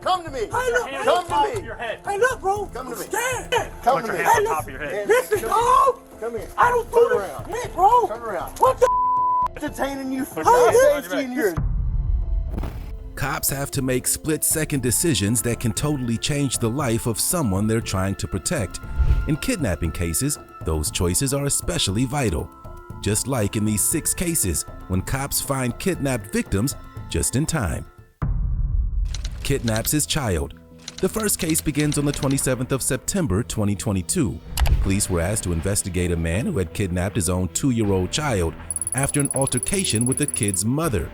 Come to me. Hey, look. Come to me. Hey, look, bro. Come to me. Stand. Come to me. Hey, on top of your head. Listen, dog. Come here. I don't do this shit, bro. Turn around. What the Detaining you for safety in your... Cops have to make split-second decisions that can totally change the life of someone they're trying to protect. In kidnapping cases, those choices are especially vital. Just like in these 6 cases when cops find kidnapped victims just in time. Kidnaps his child. The first case begins on the 27th of September 2022. Police were asked to investigate a man who had kidnapped his own 2-year-old child after an altercation with the kid's mother.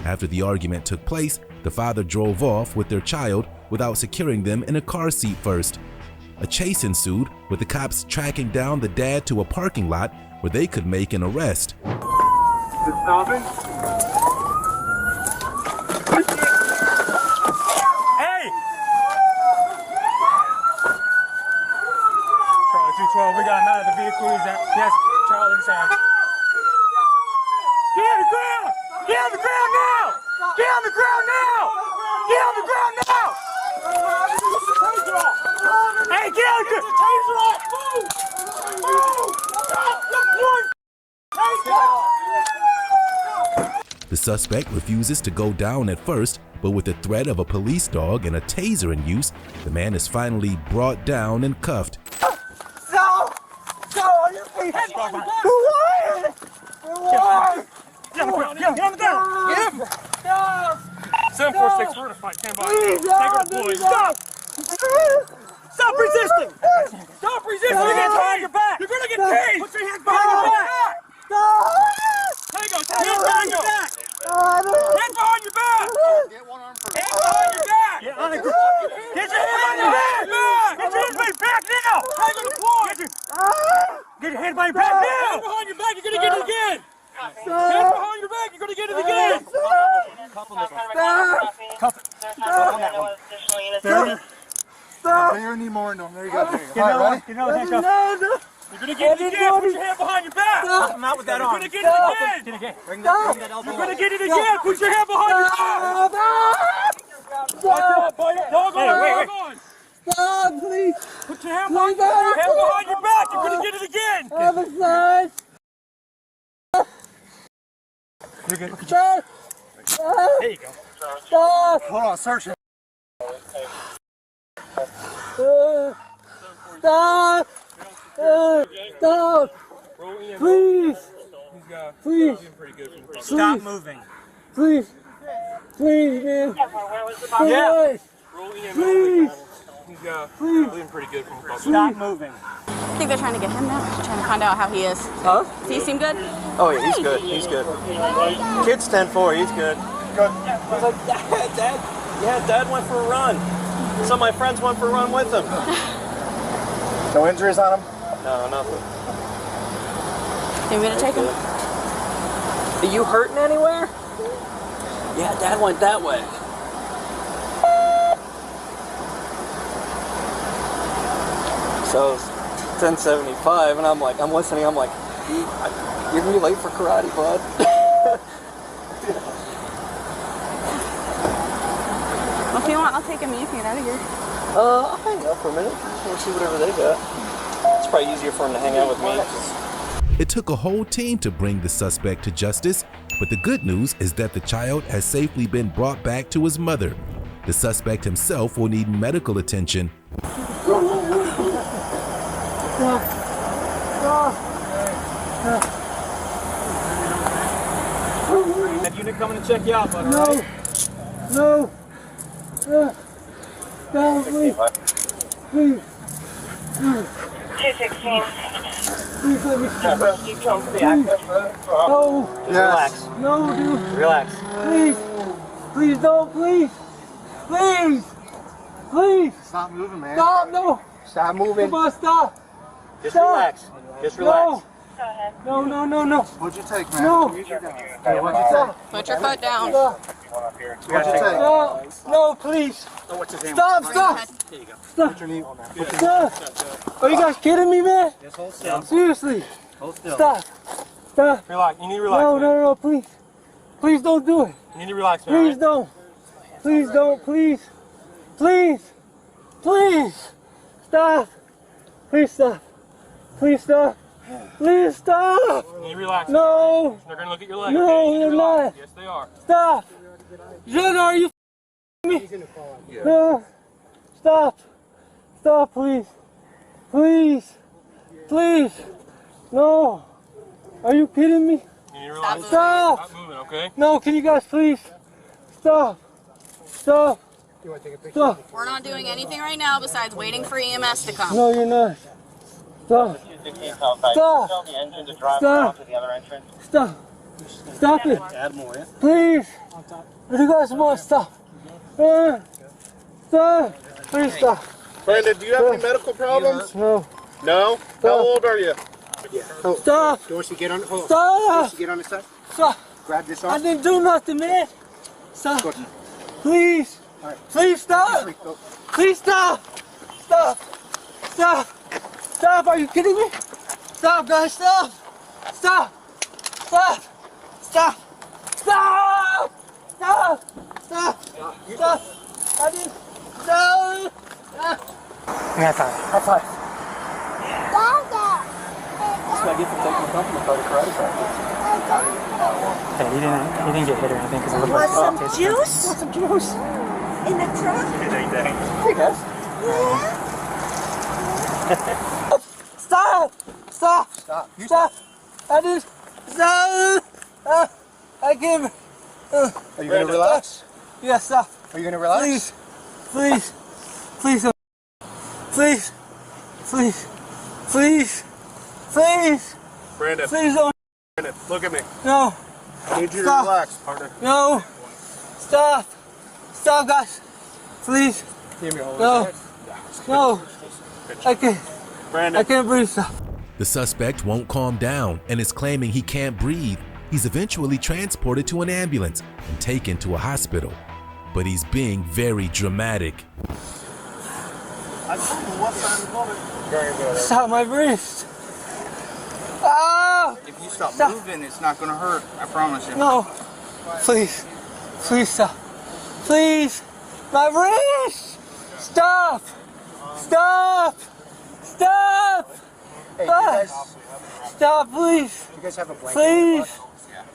After the argument took place, the father drove off with their child without securing them in a car seat first. A chase ensued, with the cops tracking down the dad to a parking lot where they could make an arrest. It's stopping. Hey! Charlie 212, we got him out of the vehicle. Yes, Charlie inside. Get on the ground! Get on the ground now! Get on the ground now! Get on the ground now! Hey, get on the ground! The suspect refuses to go down at first, but with the threat of a police dog and a taser in use, the man is finally brought down and cuffed. No! Go on your feet! Who are you? Get on the ground! Get on the ground! Get him! 746, we're gonna fight. Stand by. Take her, stop! Stop resisting! Stop resisting! You're gonna get behind your back! You're gonna get tased! Put your hands behind your back! There you go! Hands behind your back! Hands behind your back! Get one arm first. Hands behind your back! Get on the ground! Get your hands behind your back! Get your hands behind your back now! Hang on the floor! Get your hands behind your back now! Hands behind your back, you're gonna get it again! Hands behind your back, you're gonna get it again! There any more in them. There you go. You're gonna get it again! Put your hand behind your back! I'm out with that arm. You're gonna get it again! Bring that elbow. You're gonna get it again! Put your hand behind your back! Dog on! Stop, please! Put your hand behind your back! You're gonna get it again! Other side! You're good. Stop! There you go. Stop! Hold on, search him. Stop! Stop! Please! Please! Stop moving. Please! Please, man! Yeah. Please! Please. Bleeding pretty good from above. Stop moving! I think they're trying to get him now, trying to find out how he is. Huh? Does he seem good? Oh yeah, he's good. He's good. Kid's 10-4. He's good. Good. I was like, Dad went for a run. Some of my friends went for a run with him. No injuries on him? No, nothing. You want me to take him? Are you hurting anywhere? Yeah, Dad went that way. So it's 10:75, and I'm listening. I'm like, you're gonna be late for karate, bud. Well, if you want, I'll take him and you can get out of here. I'll hang out for a minute. We'll see whatever they got. It's probably easier for him to hang out with me. It took a whole team to bring the suspect to justice, but the good news is that the child has safely been brought back to his mother. The suspect himself will need medical attention. That unit coming to check you out, bud. No! No! Stop, please! Please! 216. Please let me stop! You come to the access road. No! Relax. No, dude! Relax. Please! Please don't, please! Please! Please! Stop moving, man. Stop, no! Stop moving. Come on, stop! Just Stop. relax. Just relax. No! No, no, no, no! What'd you take, man? No! What'd you take? Put your foot down. Stop! What'd you take? No! No, please! Oh, what's his name? Stop! Stop! There you go. Stop! Your knee. Stop! Are you guys kidding me, man? Just hold still. Seriously! Hold still. Stop! Stop! Relax. You need to relax. No, man. no, no, please! Please don't do it! You need to relax, man. Please don't! Please don't! Please! Please. Please. Stop. Please stop. Please stop. Please stop. You relax. No. They're gonna look at your leg. No, okay? You they're relax. not. Yes, they are. Stop. Jenna, are you me? No. Stop. Stop, please. Please. Please. No. Are you kidding me? You relax. Stop. Stop moving, okay? No, can you guys please? Stop. Stop. Stop. We're not doing anything right now besides waiting for EMS to come. No, you're not. Stop. Stop. The engine to drive Stop. to the other entrance. Stop. Stop it. Add more in. Please. You guys want to stop. Stop. Please stop. Brandon, do you have any medical problems? No. No? How old are you? Stop. Dorsey, get on. Hold on. Stop. Dorsey, get on the side. Stop. Grab this I arm. didn't do nothing, man. Stop. Please. Please stop. Please stop. Stop. Stop. Stop. Are you kidding me? Stop, guys. Stop. Stop. Stop. Stop. Stop. Stop. Stop. Stop. I didn't. Stop. High five. High five. That's what I get for taking the company car to karate practice. Hey, he didn't get hit or anything because it looked like Want he some juice? Want some juice? In the truck? Hey, guys. Stop. Stop. Stop. You Stop. I didn't. Stop. I can't. Are you going to relax? Yes, stop. Are you going to relax? Please. Please. Please. Please. Please. Please. Please. Brandon, Please don't. Brandon, look at me. No. I need you to Stop. relax, partner. No. Stop. Stop, guys. Please. No. No. I can't. Brandon. I can't breathe. Stop. The suspect won't calm down and is claiming he can't breathe. He's eventually transported to an ambulance and taken to a hospital. But he's being very dramatic. Stop my wrist. Ah! If you stop Stop. moving, it's not going to hurt. I promise you. No. Please. Please stop. Please. My wrist. Stop. Stop. Stop. Hey, you guys, Stop, please. you guys have a blanket? Please.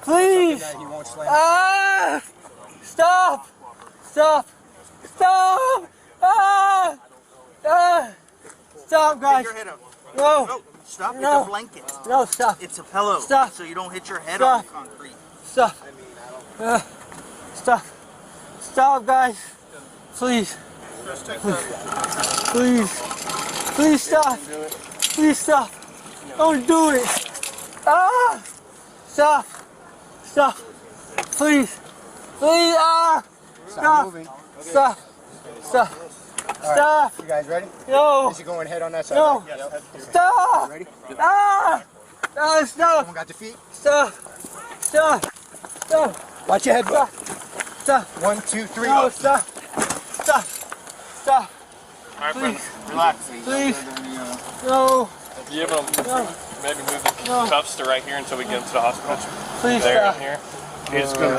Please. That he won't slam. Ah! Stop. Stop. Stop. Ah! Ah! Stop, guys. Your head up. No. Stop. No. It's a blanket. No, stop. It's a pillow. Stop. So you don't hit your head Stop. on the concrete. Stop. Stop. Stop, guys. Please. Please. Please stop. Please stop. Don't do it. Ah! Stop. Stop. Please. Please. Ah! Stop. moving. Stop. Stop. Stop. You guys ready? No. Is he going head on that side? No. Stop. Ready? Ah! Ah! Stop. Someone got the feet? Stop. Stop. Stop. Watch your head. Stop. Stop. 1, 2, 3. No, stop. Stop. Stop. All right, Brandon, Please. relax. Please. No. You able to No. maybe move the cuffs to right here until we get to the hospital? Please There stop. and here.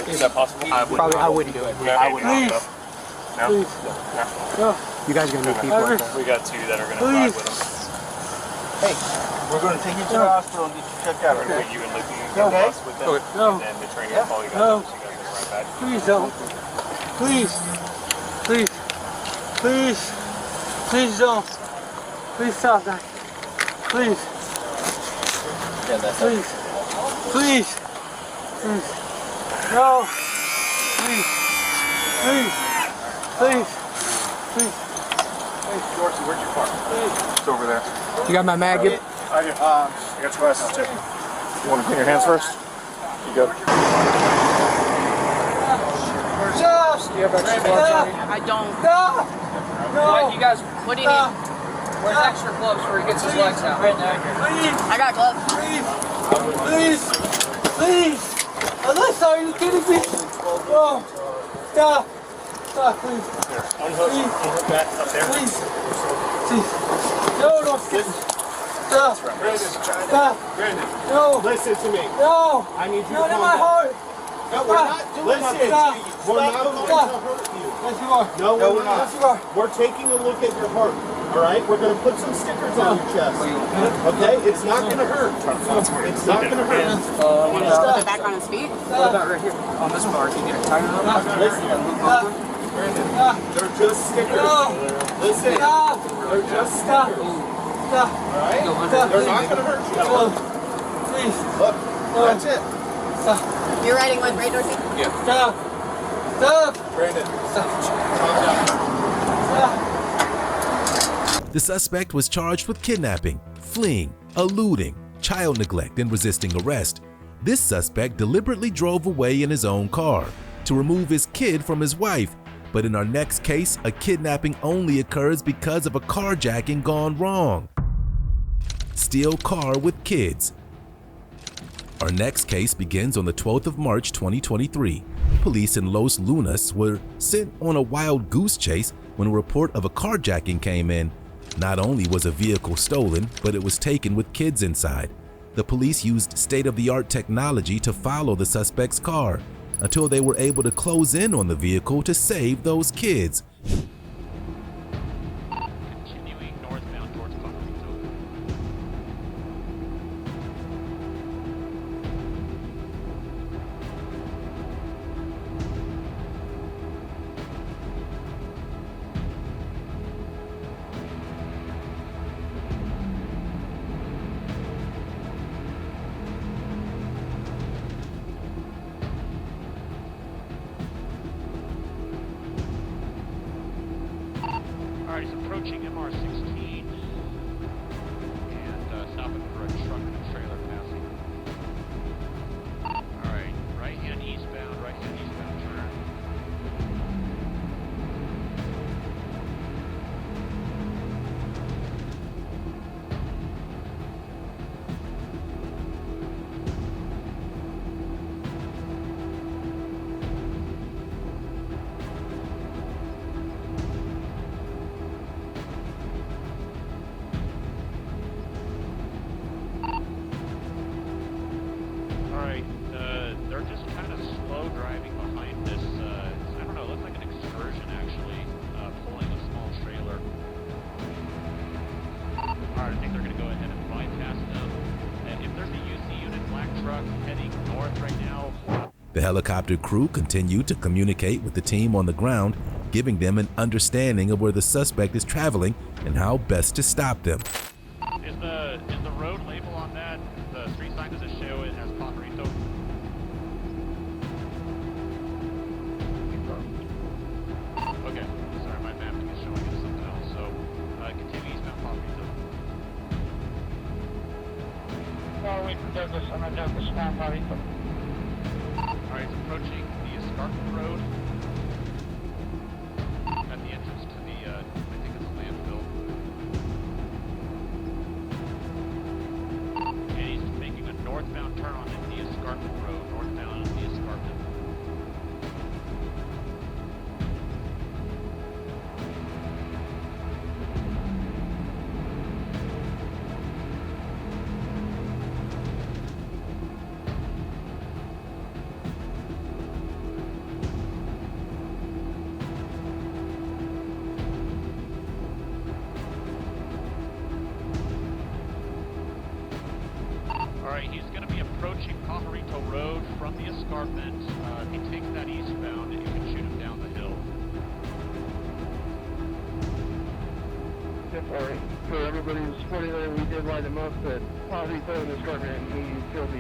Is that possible? I wouldn't do it. I would Please. No? Please. No. You guys are going to need people. We got two that are going to Please. ride with us. Hey, we're going to take you to the hospital and get you checked out. We're going to put you and Luke in the Okay. bus with them. No. And then the trainer will call you guys No. up so you guys can ride back. Please don't. Please. Please. Please. Please don't. Please stop that. Please. Please. Please. Please. No. Please. Please. Please. Please. Hey, Dorsey, where'd you park? It's over there. You got my mag? I do. I got your glasses too. You want to clean your hands first? You go. Stop. Do you have extra gloves on you? I don't. Stop. No. You guys, What do you need? where's extra gloves where he gets his legs out? Please. I got gloves. Please. Please. Please. Alyssa, are you kidding me? No. Stop. Stop, please. Unhook that up there. Please. Please. No, don't skip. Stop. Brandon, Stop. Brandon, No. listen to me. No. I need you Not to in calm my down. heart. No, we're not doing Listen, shit. stop. We're not going to hurt you. Yes, you are. No, we're not. Yes, you are. We're taking a look at your heart. All right? We're going to put some stickers on your chest. Okay? It's not going to hurt. It's not going to hurt. Put it back on his feet. What about right here? On this bar, can you get it tighter up? Listen, they're just stickers. Listen, they're just stickers. Stop. All right? They're not going to hurt you. Please. Look, that's it. Stop. You're riding with Ray Dorsey? Stop. Stop. Brandon, Stop. calm down. Stop. The suspect was charged with kidnapping, fleeing, eluding, child neglect, and resisting arrest. This suspect deliberately drove away in his own car to remove his kid from his wife. But in our next case, a kidnapping only occurs because of a carjacking gone wrong. Steal car with kids. Our next case begins on the 12th of March 2023. Police in Los Lunas were sent on a wild goose chase when a report of a carjacking came in. Not only was a vehicle stolen, but it was taken with kids inside. The police used state-of-the-art technology to follow the suspect's car until they were able to close in on the vehicle to save those kids. Continuing northbound towards Colorado. Alright, he's approaching MR16 and stopping for a truck and a trailer passing. Alright, right-hand eastbound turn. Alright, they're just kind of slow driving behind this, I don't know, it looks like an excursion actually, pulling a small trailer. Alright, I think they're going to go ahead and bypass them. And if there's a UC unit black truck heading north right now. The helicopter crew continued to communicate with the team on the ground, giving them an understanding of where the suspect is traveling and how best to stop them. Is the road label on that, the street sign, does it show it as Pajarito? Okay, sorry, my mapping is showing us something else, so continue eastbound Pajarito. Wait for Douglas. I'm at Douglas now, Pajarito. Alright, it's approaching the Escarpment Road at the entrance to the, I think it's a landfill. And he's making a northbound turn on the Escarpment Road, northbound the Escarpment. Alright, he's going to be approaching Pajarito Road from the escarpment. If he takes that eastbound, you can shoot him down the hill. Sorry. For everybody who's supporting there, we did light him up at Pajarito in the escarpment and he killed the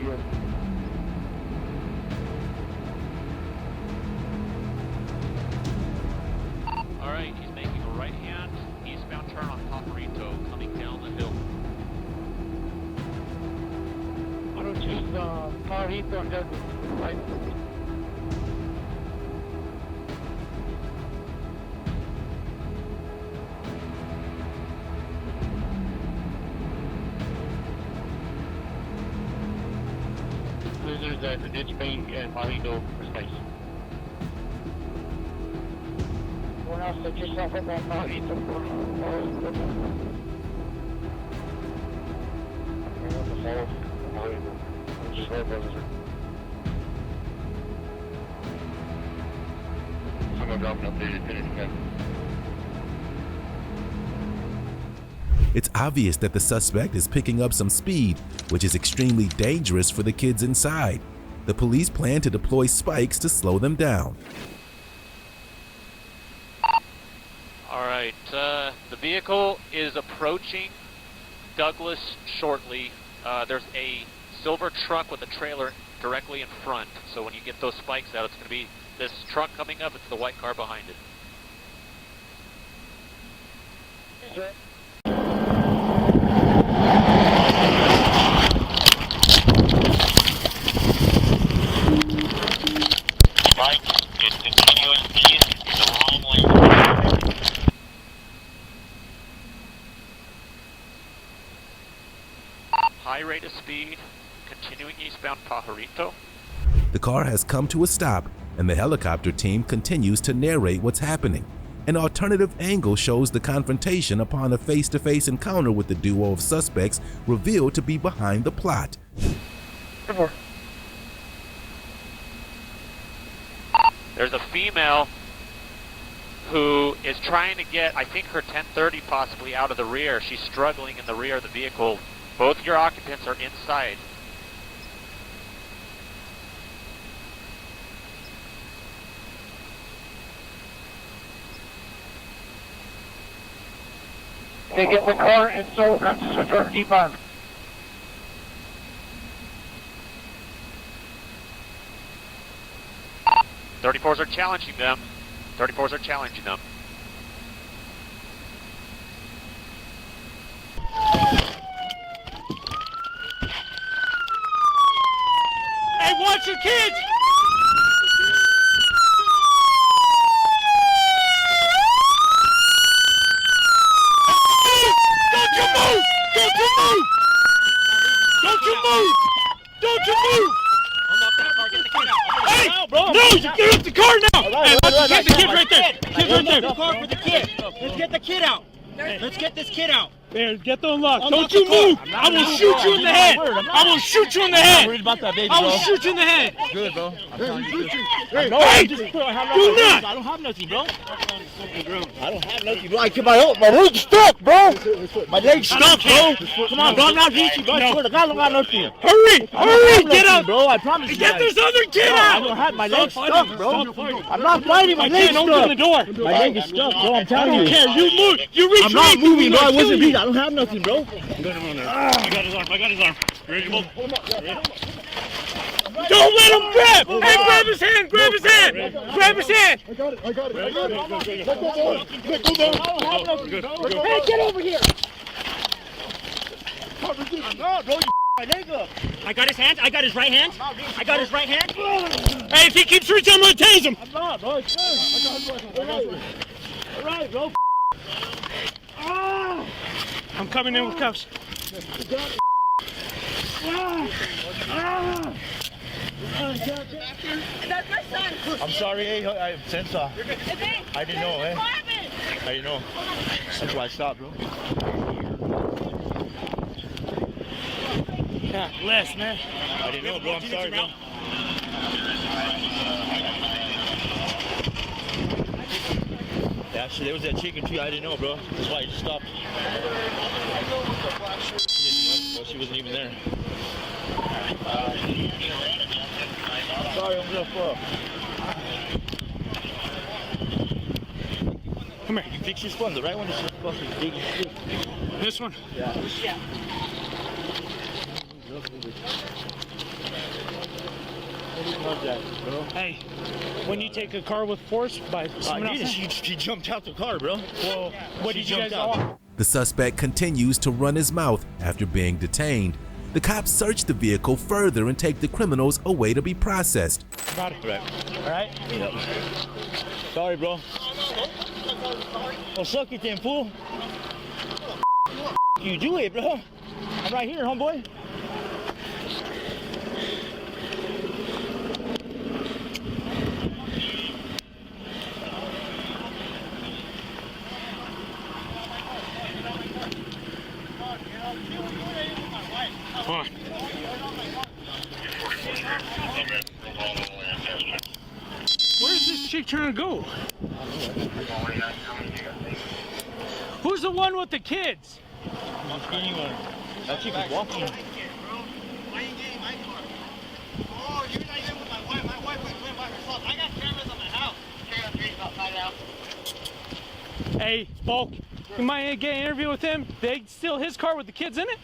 Alright, he's making a right-hand eastbound turn on Pajarito, coming down the hill. Approaching Pajarito and Douglas. Right. There's the ditch bank and Pajarito precise. One else that just off about Pajarito. Just right, brothers. It's obvious that the suspect is picking up some speed, which is extremely dangerous for the kids inside. The police plan to deploy spikes to slow them down. All right, the vehicle is approaching Douglas shortly. There's a silver truck with a trailer directly in front. So when you get those spikes out, it's going to be this truck coming up. It's the white car behind it. High rate of speed, continuing eastbound Pajarito. The car has come to a stop, and the helicopter team continues to narrate what's happening. An alternative angle shows the confrontation upon a face-to-face encounter with the duo of suspects revealed to be behind the plot. There's a female who is trying to get, I think, her 1030 possibly out of the rear. She's struggling in the rear of the vehicle. Both your occupants are inside. They get the car and so that's a 35. .34s are challenging them. 34s are challenging them. Hey, watch your kids! Don't you move! Don't you move! Don't you move! Don't you move! Hey, no, you get off the car now! Hey, let's get the kid right there. Kid right there. Car for the kid. Let's get the kid out. Let's get this kid out. There, get the unlock. Don't you move! I will shoot you in the head! I will shoot you in the head! I will shoot you in the head! Good, bro. Hey, do not! I don't have nothing, bro. I don't have nothing, bro. I keep my leg's stuck, bro. My leg's stuck, bro. Come on, bro. I'm not reaching, bro. I swear to God, I don't got nothing. Hurry! Hurry! Get out! Bro, I promise you. Get this other kid I out! don't have my leg's stuck, bro. I'm not fighting. My leg's stuck. Open the door. My leg is stuck, bro. I'm I telling don't you. care. You move. You reach. I'm not moving, bro. I wasn't reaching. reach. I don't have nothing, bro. I got his arm. I got his arm. Ready to move? Don't let him grab! Hey, grab his hand! Grab his hand! Grab his hand! I got it. I got it. Let go, bro. Let go, bro. I don't have nothing. Hey, get over here! No, bro. My leg up. I got his hand. I got his right hand. I got his right hand. Hey, if he keeps reaching, I'm gonna tase him. I'm not, bro. It's good. I got it. All right, bro. I'm coming in with cuffs. That's my son. I'm sorry, hey, since I didn't know, eh? I didn't know. That's why I stopped, bro. Yeah, less, man. I didn't know, bro. I'm sorry, bro. Yeah, actually, there was that chicken tree. I didn't know, bro. That's why I just stopped. She wasn't even there. Sorry, I'm real full. Come here. You fix this one. The right one is just fucking big as shit. This one? Yeah. Hey, when you take a car with force by someone else, She jumped out the car, bro. well, what She did you guys jumped out. all? The suspect continues to run his mouth after being detained. The cops search the vehicle further and take the criminals away to be processed. Got it. All right? Yep. Sorry, bro. Well, suck it then, fool. You do it, bro. I'm right here, homeboy. Come on. Where's this chick trying to go? Who's the one with the kids? That chick is walking. Why you getting my car? Oh, you're not even with my wife. My wife was living by herself. I got cameras on my house. Hey, Bulk, you might get an interview with him. They steal his car with the kids in it?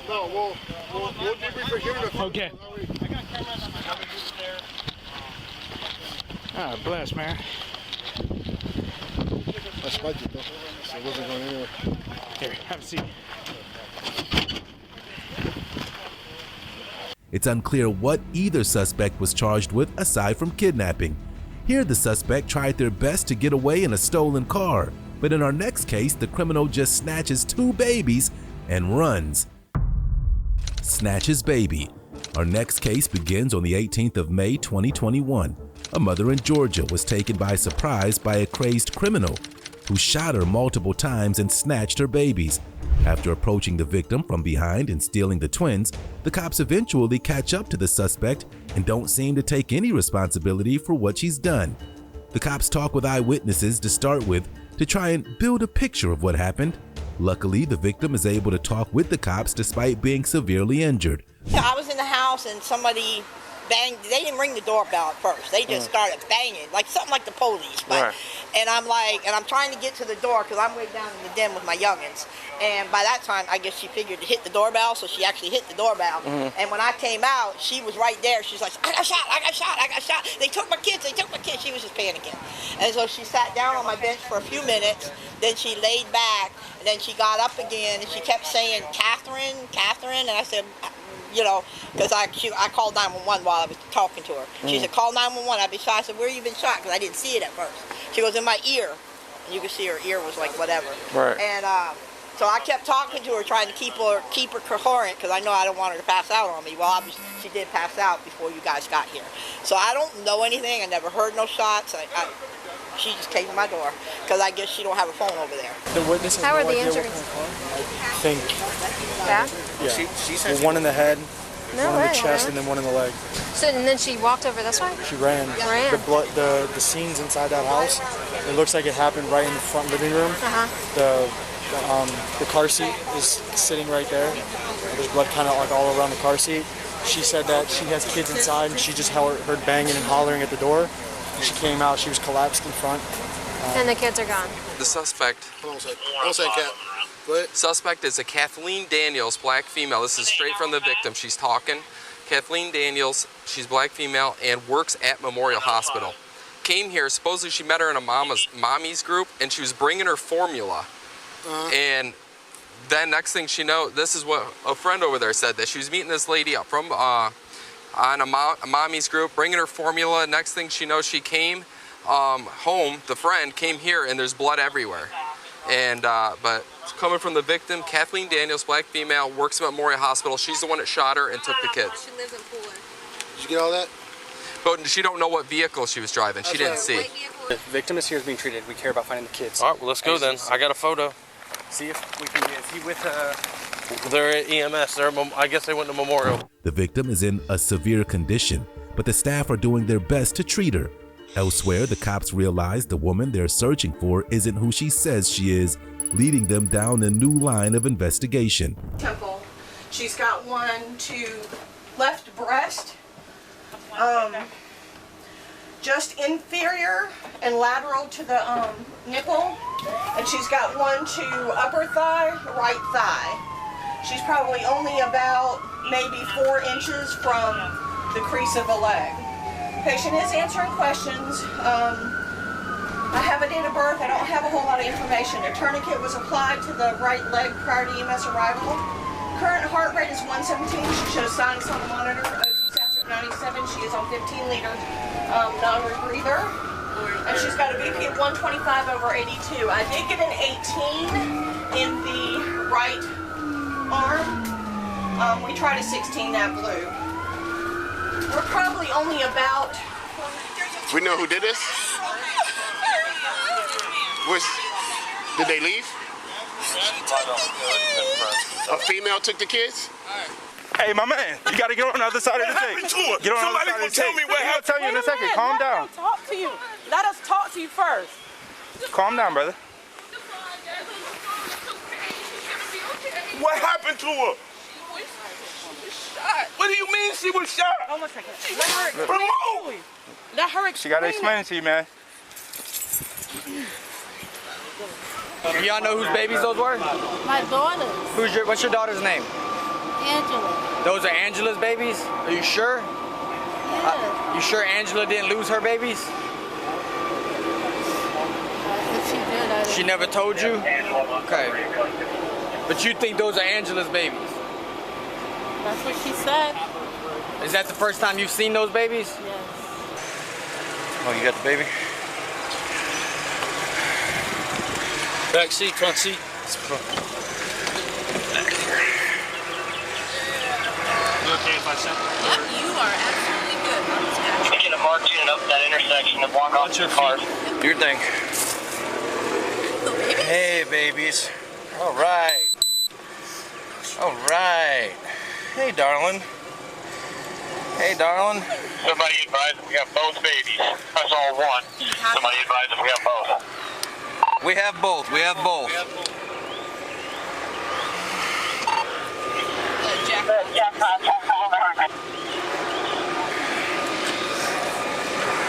No, we'll debrief for here. Okay. I got cameras on my house there. Ah, bless, man. That's my Jeep, though. So it wasn't going anywhere. Here, have a seat. It's unclear what either suspect was charged with aside from kidnapping. Here, the suspect tried their best to get away in a stolen car, but in our next case, the criminal just snatches 2 babies and runs. Snatches baby. Our next case begins on the 18th of May 2021. A mother in Georgia was taken by surprise by a crazed criminal who shot her multiple times and snatched her babies. After approaching the victim from behind and stealing the twins, the cops eventually catch up to the suspect and don't seem to take any responsibility for what she's done. The cops talk with eyewitnesses to start with to try and build a picture of what happened. Luckily, the victim is able to talk with the cops despite being severely injured. I was in the house and somebody banged. They didn't ring the doorbell at first. They just started banging, like something like the police. But, and I'm trying to get to the door because I'm way down in the den with my youngins. And by that time, I guess she figured to hit the doorbell, so she actually hit the doorbell. And when I came out, she was right there. She's like, I got shot, I got shot, I got shot. They took my kids, they took my kids. She was just panicking. And so she sat down on my bench for a few minutes. Then she laid back, and then she got up again, and she kept saying, Catherine, Catherine. And I said, you know, because I called 911 while I was talking to her. She said, call 911. I'd be shot. I said, where you been shot? Because I didn't see it at first. She goes, in my ear. And you could see her ear was like whatever. Right. And so I kept talking to her, trying to keep her coherent, because I know I don't want her to pass out on me. Well, obviously, she did pass out before you guys got here. So I don't know anything. I never heard no shots. She just came to my door, because I guess she don't have a phone over there. The witness has How are no the idea injuries? I think, Bad? yeah. She said Well, one in the head, No one in way. the chest, and then one in the leg. So, and then she walked over this way? She ran. Ran. The blood, the scenes inside that house, it looks like it happened right in the front living room. The car seat is sitting right there. There's blood kind of like all around the car seat. She said that she has kids inside, and she just heard banging and hollering at the door. When she came out, she was collapsed in front. And the kids are gone. The suspect. Hold on a second. Hold on a second, Cap. Go ahead. Suspect is a Kathleen Daniels, black female. This is straight from the victim. She's talking. Kathleen Daniels, she's black female and works at Memorial Hospital. Came here, supposedly she met her in a mommy's group, and she was bringing her formula. And then next thing she knows, this is what a friend over there said, that she was meeting this lady up from on a mommy's group, bringing her formula. Next thing she knows, she came home, the friend came here, and there's blood everywhere. And but coming from the victim, Kathleen Daniels, black female, works at Memorial Hospital. She's the one that shot her and took the kids. She lives in Pooler. Did you get all that? But she don't know what vehicle she was driving. She didn't see. The victim is here is being treated. We care about finding the kids. All right, well, let's go then. I got a photo. See if we can get, is he with They're at EMS. I guess they went to Memorial. The victim is in a severe condition, but the staff are doing their best to treat her. Elsewhere, the cops realize the woman they're searching for isn't who she says she is, leading them down a new line of investigation. Temple. She's got one to left breast, just inferior and lateral to the nipple, and she's got one to upper thigh, right thigh. She's probably only about maybe 4 inches from the crease of the leg. Patient is answering questions. I have a date of birth. I don't have a whole lot of information. A tourniquet was applied to the right leg prior to EMS arrival. Current heart rate is 117. She shows signs on the monitor. O2 sats at 97. She is on 15 liter non-rebreather. And she's got a BP of 125/82. I did get an 18 in the right arm. We tried a 16 that blue. We're probably only about... We know who did this? Did they leave? A female took the kids? Hey, my man, you gotta get on the other side of the tape. Get on the other side of the tape. Tell me what happened. I'll tell you in a second. Calm down. Talk to you. Let us talk to you first. Calm down, brother. What happened to her? What do you mean she was shot? Hold on a second. Remove! Let her She gotta explain it to you, man. Y'all know whose babies those were? My daughter's. What's your daughter's name? Angela. Those are Angela's babies? Are you sure? Yeah. You sure Angela didn't lose her babies? If she did, I She never told you? Okay. But you think those are Angela's babies? That's what she said. Is that the first time you've seen those babies? Yes. Oh, you got the baby? Back seat, front seat. You okay if I send Yep, you are absolutely good. I'm getting a marked unit up that intersection and walk off your car. Your thing. Hey, babies. All right. All right. Hey, darling. Hey, darling. Somebody advise if we have both babies. That's all one. Somebody advise if we have both. We have both. We have both.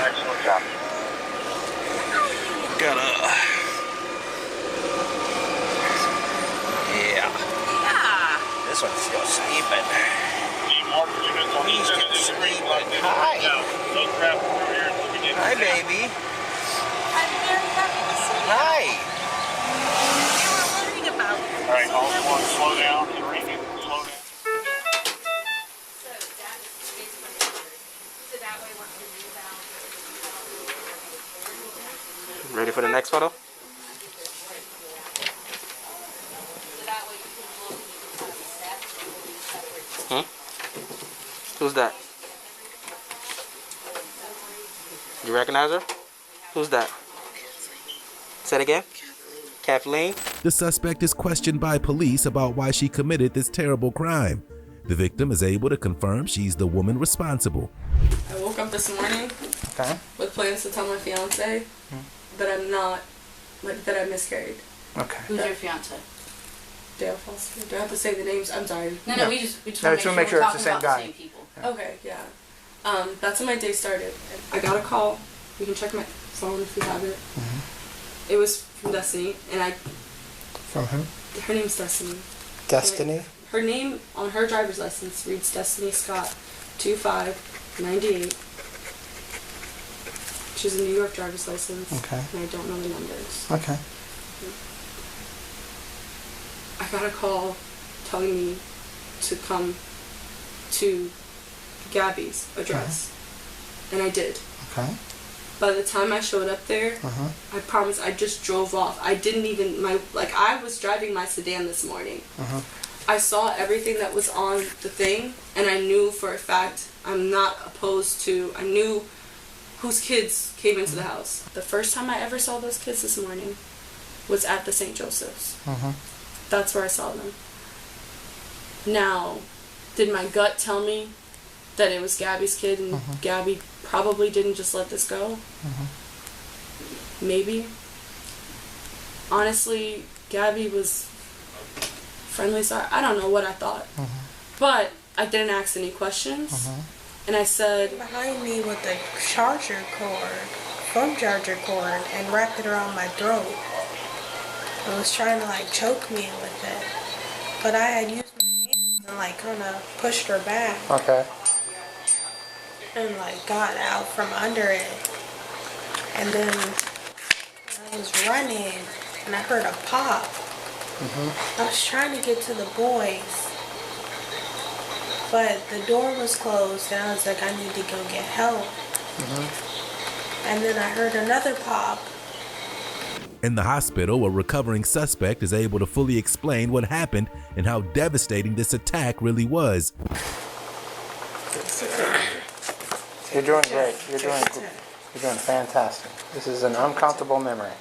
Excellent job. Yeah. This one's still sleeping. He's still sleeping. Hi. Hi, baby. Hi. All right, all one, slow down. Slow down. Ready for the next photo? Who's that? You recognize her? Who's that? Say it again. Kathleen? The suspect is questioned by police about why she committed this terrible crime. The victim is able to confirm she's the woman responsible. I woke up this morning with plans to tell my fiance that I'm not, that I miscarried. Okay. Who's your fiance? Dale Foster. Do I have to say the names? I'm sorry. No, we just want to make sure we're talking about the same people. Okay, yeah. That's when my day started. I got a call. You can check my phone if you have it. It was from Destiny, and From who? her name's Destiny. Destiny? Her name on her driver's license reads Destiny Scott 2598. She's a New York driver's license. Okay. And I don't know the numbers. Okay. I got a call telling me to come to Gabby's address. And I did. Okay. By the time I showed up there, I promise I just drove off. I didn't even, I was driving my sedan this morning. I saw everything that was on the thing, and I knew for a fact I'm not opposed to, I knew whose kids came into the house. The first time I ever saw those kids this morning was at the St. Joseph's. That's where I saw them. Now, did my gut tell me that it was Gabby's kid and Gabby probably didn't just let this go? Maybe. Honestly, Gabby was friendly, sorry. I don't know what I thought. But I didn't ask any questions. And I said, behind me with a charger cord, phone charger cord, and wrapped it around my throat. It was trying to choke me with it. But I had used my hands and kind of pushed her back. Okay. And got out from under it. And then I was running and I heard a pop. I was trying to get to the boys, but the door was closed and I was like, I need to go get help. And then I heard another pop. In the hospital, a recovering suspect is able to fully explain what happened and how devastating this attack really was. You're doing great. You're doing fantastic. This is an uncomfortable memory.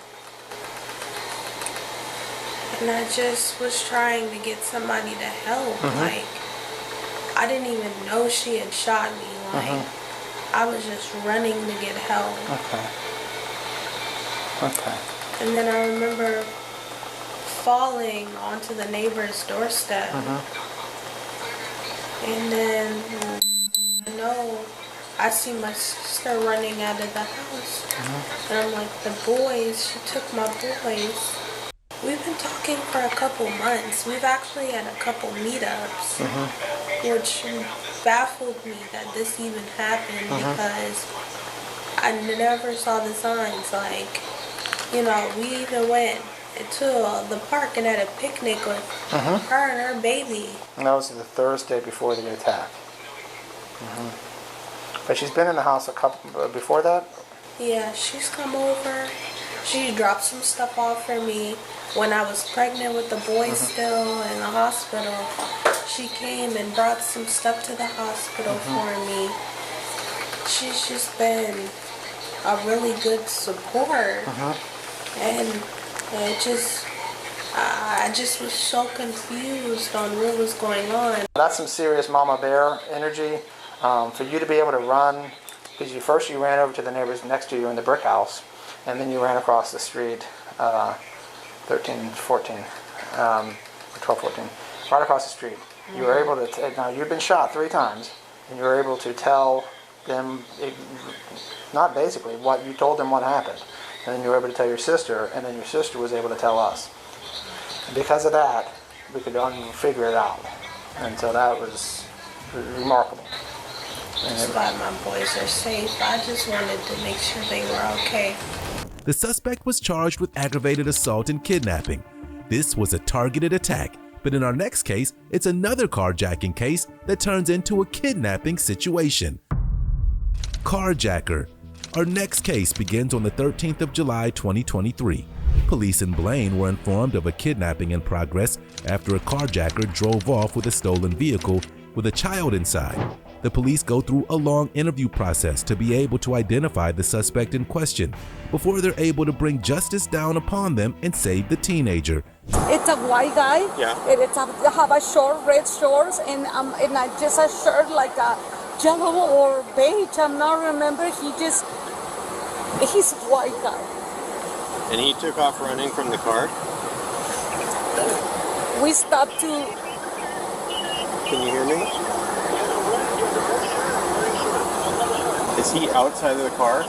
And I just was trying to get somebody to help. I didn't even know she had shot me. I was just running to get help. Okay. And then I remember falling onto the neighbor's doorstep. And then, you know, I see my sister running out of the house. And I'm like, the boys, she took my boys. We've been talking for a couple months. We've actually had a couple meetups, which baffled me that this even happened because I never saw the signs. Like, you know, we even went to the park and had a picnic with her and her baby. And that was the Thursday before the attack. But she's been in the house a couple before that? Yeah, she's come over. She dropped some stuff off for me when I was pregnant with the boys still in the hospital. She came and brought some stuff to the hospital for me. She's just been a really good support. And it just, I just was so confused on what was going on. That's some serious mama bear energy. For you to be able to run, because first you ran over to the neighbors next to you in the brick house, and then you ran across the street, 13, 14, 12, 14, right across the street. You were able to, now you've been shot 3 times, and you were able to tell them, not basically, what you told them what happened. And then you were able to tell your sister, and then your sister was able to tell us. And because of that, we could figure it out. And so that was remarkable. I'm glad my boys are safe. I just wanted to make sure they were okay. The suspect was charged with aggravated assault and kidnapping. This was a targeted attack, but in our next case, it's another carjacking case that turns into a kidnapping situation. Carjacker. Our next case begins on the 13th of July 2023. Police in Blaine were informed of a kidnapping in progress after a carjacker drove off with a stolen vehicle with a child inside. The police go through a long interview process to be able to identify the suspect in question before they're able to bring justice down upon them and save the teenager. It's a white guy. Yeah. Have a short red shorts and just a shirt like a yellow or beige. I'm not remember. He's a white guy. And he took off running from the car? We stopped to. Can you hear me? Is he outside of the car?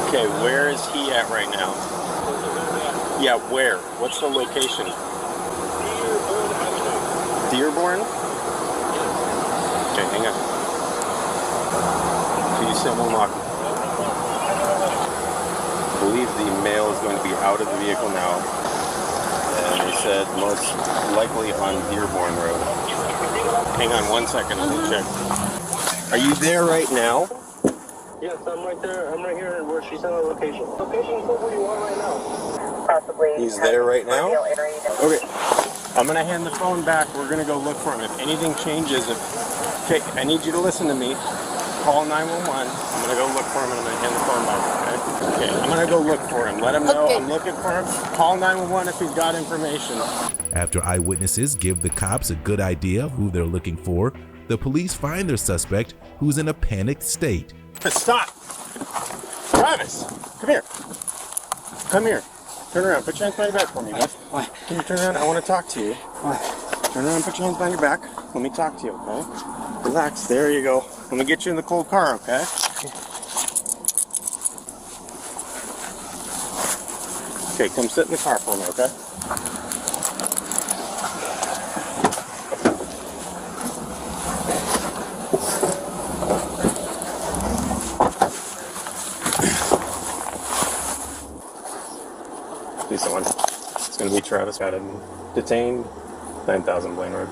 Okay, where is he at right now? Yeah, where? What's the location? Dearborn? Okay, hang on. P7 lock. I believe the male is going to be out of the vehicle now. And they said most likely on Dearborn Road. Hang on 1 second, let me check. Are you there right now? Yes, I'm right there. I'm right here where she sent the location. Location is where you are right now. Possibly. He's there right now? Okay. I'm going to hand the phone back. We're going to go look for him. If anything changes, okay, I need you to listen to me. Call 911. I'm going to go look for him and I'm going to hand the phone back, okay? Okay, I'm going to go look for him. Let him know I'm looking for him. Call 911 if he's got information. After eyewitnesses give the cops a good idea of who they're looking for, the police find their suspect, who's in a panicked state. Stop! Travis! Come here. Come here. Turn around. Put your hands behind your back for me, bud. What? Can you turn around? I want to talk to you. What? Turn around and put your hands behind your back. Let me talk to you, okay? Relax. There you go. Let me get you in the cold car, okay? Okay, come sit in the car for me, okay? Please, someone. It's going to be Travis. Got him detained. 9000 Blaine Road.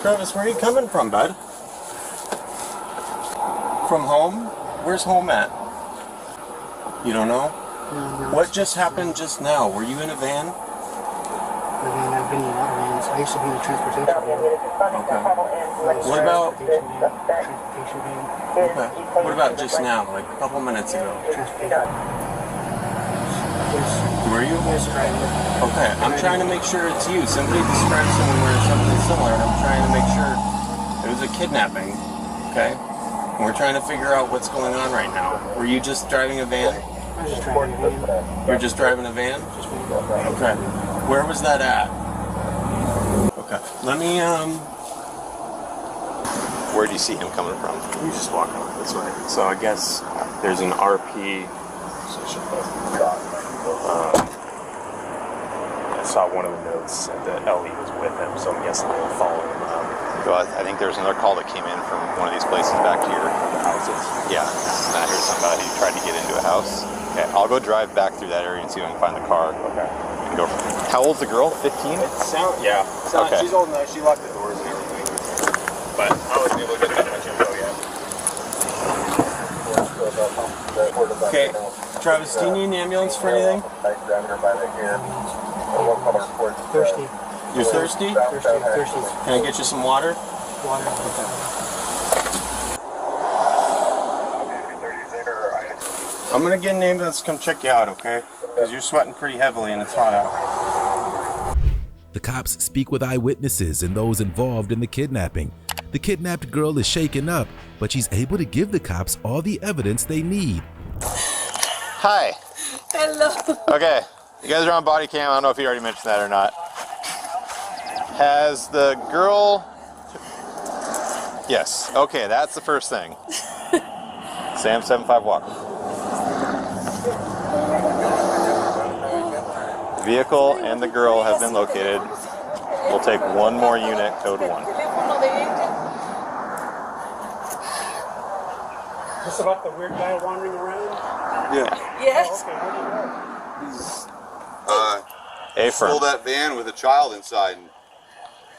Travis, where are you coming from, bud? From home? Where's home at? You don't know? No. What just happened just now? Were you in a van? I've been in a lot of vans. I used to be in a transportation van. Okay. What about... Transportation van. Okay. What about just now, like a couple minutes ago? Transportation. Were you? Okay, I'm trying to make sure it's you. Somebody described someone wearing something similar, and I'm trying to make sure it was a kidnapping. Okay? And we're trying to figure out what's going on right now. Were you just driving a van? I was just driving a van. You're just driving a van? Okay. Where was that at? Okay. Let me, Where do you see him coming from? He's just walking this way. So I guess there's an RP. I saw one of the notes that Ellie was with him, so I'm guessing they were following him up. Well, I think there's another call that came in from one of these places back here. The houses? Yeah. I heard something about he tried to get into a house. Okay, I'll go drive back through that area and see if I can find the car. Okay. And go. How old's the girl? 15? Yeah. Okay. She's old enough. She locked the doors and everything. But I wasn't able to get that much info yet. Okay. Travis, do you need an ambulance for anything? Thirsty. You're thirsty? Thirsty. Can I get you some water? Water. I'm gonna get an ambulance to come check you out, okay? Because you're sweating pretty heavily and it's hot out. The cops speak with eyewitnesses and those involved in the kidnapping. The kidnapped girl is shaken up, but she's able to give the cops all the evidence they need. Hi. Hello. Okay. You guys are on body cam. I don't know if you already mentioned that or not. Has the girl... Yes. Okay, that's the first thing. Sam 75 walk. The vehicle and the girl have been located. We'll take one more unit, code 1. Is this about the weird guy wandering around? Yeah. Yes. Oh, okay, where'd he go? Stole that van with a child inside.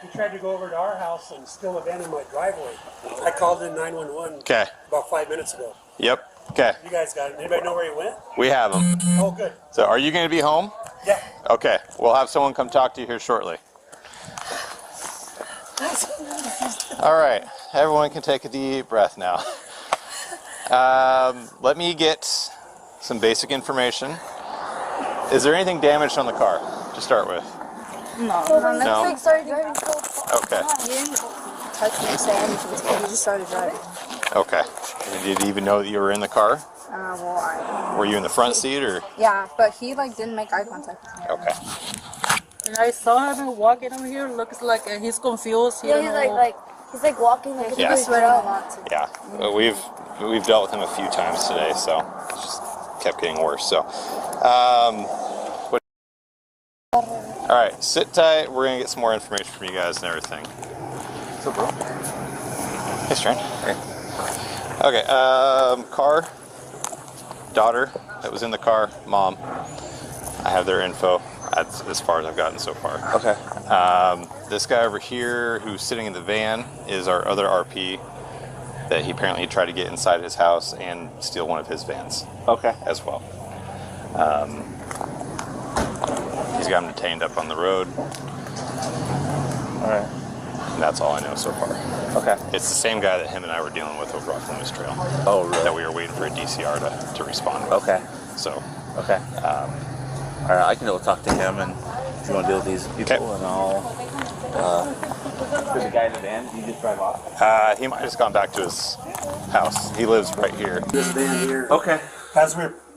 He tried to go over to our house and steal a van in my driveway. I called in 911 Okay. about 5 minutes ago. Yep. Okay. You guys got it. Anybody know where he went? We have him. Oh, good. So are you going to be home? Yeah. Okay. We'll have someone come talk to you here shortly. All right. Everyone can take a deep breath now. Let me get some basic information. Is there anything damaged on the car to start with? No. No? Started driving so Okay. He didn't touch me or say anything. He just started driving. Okay. And did you even know that you were in the car? Were you in the front seat or? Yeah, but he didn't make eye contact with me. Okay. And I saw him walking over here. Looks like he's confused. Yeah, he's like walking like Yeah. he's sweat out. Yeah. We've dealt with him a few times today, so it just kept getting worse. So, all right, sit tight. We're gonna get some more information from you guys and everything. So, bro. Hey, Strain. Hey. Okay. Car. Daughter that was in the car. Mom. I have their info. That's as far as I've gotten so far. Okay. This guy over here who's sitting in the van is our other RP that he apparently tried to get inside his house and steal one of his vans. Okay. As well. He's got him detained up on the road. All right. And that's all I know so far. Okay. It's the same guy that him and I were dealing with over off Loomis Trail. Oh, really? That we were waiting for a DCR to respond with. Okay. So. Okay. All right, I can go talk to him, and if you want to deal with these people, and I'll. There's a guy in the van. Did you just drive off? He might have just gone back to his house. He lives right here. This van here. Okay.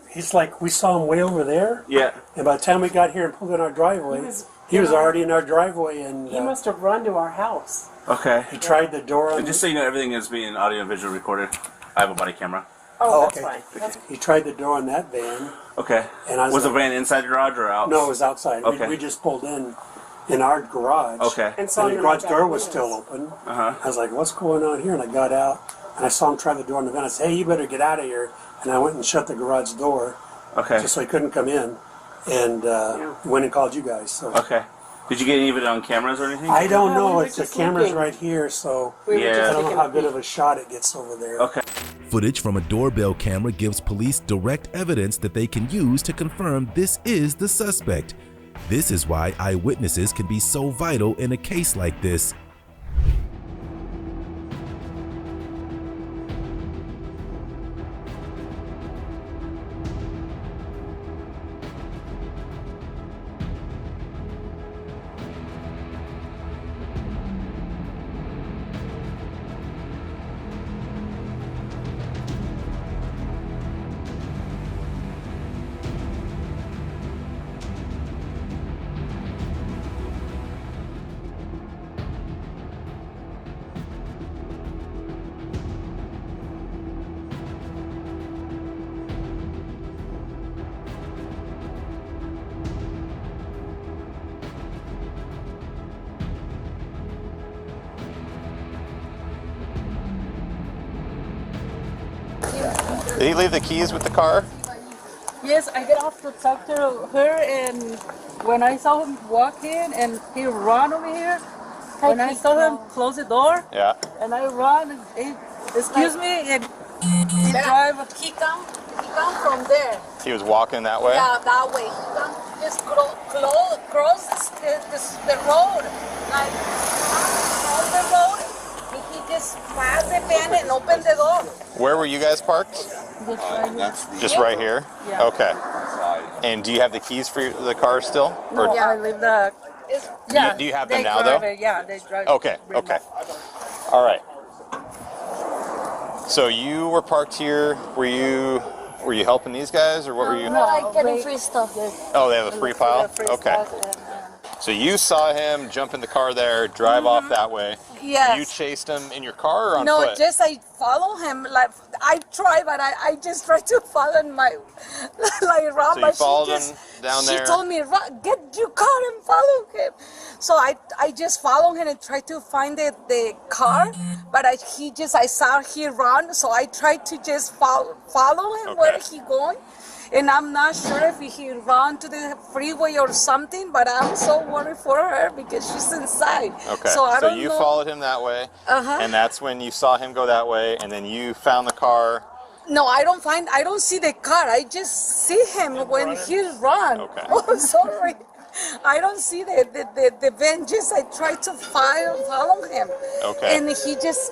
He's like, we saw him way over there. Yeah. And by the time we got here and pulled in our driveway, he was already in our driveway, and He must have run to our house. Okay. he tried the door on. And just so you know, everything is being audio and visual recorded. I have a body camera. Oh, okay. that's fine. He tried the door on that van. Okay. And I was the like- van inside the garage or out? No, it was outside. Okay. We just pulled in our garage. Okay. And the garage door was still open. Uh-huh. I was like, what's going on here? And I got out, and I saw him try the door on the van. I said, hey, you better get out of here. And I went and shut the garage door. Okay. Just so he couldn't come in. And went and called you guys. So. Okay. Did you get any of it on cameras or anything? I don't No, know. we were It's the just camera's looking. right here, so We were just I don't know taking how a good peek. of a shot it gets over there. Okay. Footage from a doorbell camera gives police direct evidence that they can use to confirm this is the suspect. This is why eyewitnesses can be so vital in a case like this. Did he leave the keys with the car? Yes, I get off to talk to her, and when I saw him walk in and he ran over here, when I saw him close the door, Yeah. and I run, and he, excuse me, and he drive. He come from there. He was walking that way? Yeah, that way. He come just cross the road, like cross the road, and he just passed the van and opened the door. Where were you guys parked? Just right here? Yeah. Okay. And do you have the keys for the car still? No, Or I leave the. Yeah. do you have them they now, drive though? it, yeah, they drive. Okay, okay. All right. So you were parked here. Were you helping these guys, or what were you? No, I getting free stuff. Oh, they have a free pile? Okay. So you saw him jump in the car there, drive off that way. Yes. You chased him in your car or on No, foot? just I follow him. Like I try, but I just try to follow in my like around. So but you followed she just, him down there? She told me, "Get your car and follow him." So I just follow him and try to find the car, but I saw he run, so I tried to just follow him where he going. And I'm not sure if he ran to the freeway or something, but I'm so worried for her because she's inside. Okay, so I don't you know. followed him that way, Uh-huh. and that's when you saw him go that way, and then you found the car. No, I don't see the car. I just see him when he run. Okay. Oh, sorry. I don't see the van. Just I try to follow him. Okay. And he just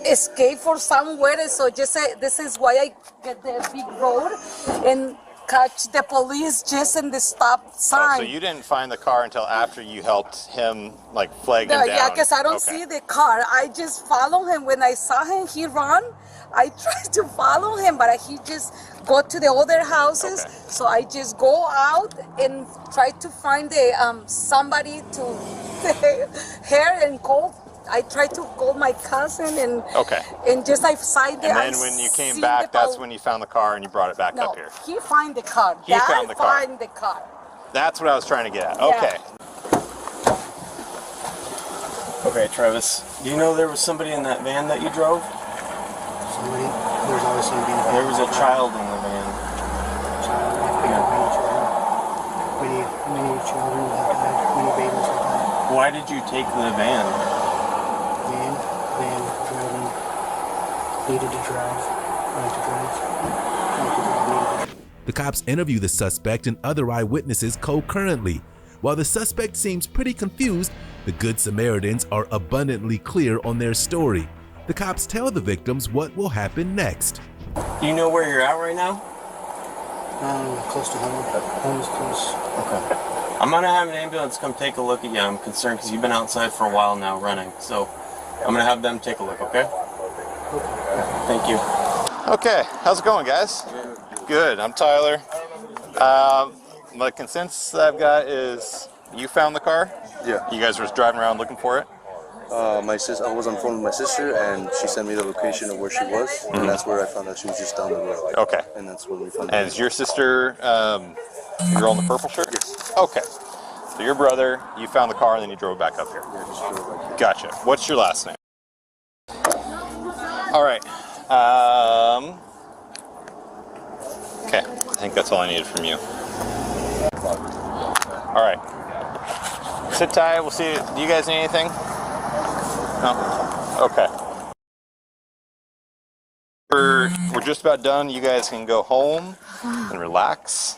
escaped for somewhere. So just this is why I get the big road and catch the police just in the stop sign. Oh, so you didn't find the car until after you helped him, like, flag him down? Yeah, because I don't see the car. I just follow him. When I saw him, he run. I tried to follow him, but he just go to the other houses. Okay. So I just go out and try to find somebody to hair and call. I tried to call my cousin and just I signed it. And then when you came back, that's when you found the car and you brought it back up here. He find the car. He found the car. Find the car. That's what I was trying to get at. Yeah. Okay. Okay, Travis. Do you know there was somebody in that van that you drove? Somebody? There's always somebody in the van. There was a child in the van. Many children have died. Many babies have died. Why did you take the van? Van driving. Needed to drive. Wanted to drive. The cops interview the suspect and other eyewitnesses concurrently. While the suspect seems pretty confused, the Good Samaritans are abundantly clear on their story. The cops tell the victims what will happen next. Do you know where you're at right now? Close to home. Home is close. Okay. I'm gonna have an ambulance come take a look at you. I'm concerned because you've been outside for a while now running. So I'm gonna have them take a look, okay? Thank you. Okay, how's it going, guys? Good, I'm Tyler. The consensus that I've got is you found the car? Yeah. You guys were just driving around looking for it? I was on the phone with my sister, and she sent me the location of where she was, and that's where I found out she was just down the road. Okay. And that's when we found And is your sister, the girl in the purple shirt? Yes. Okay. So your brother, you found the car, and then you drove back up here? Yeah, just drove back here. Gotcha. What's your last name? All right. Okay, I think that's all I needed from you. All right. Sit tight. We'll see. Do you guys need anything? No? Okay. We're just about done. You guys can go home and relax.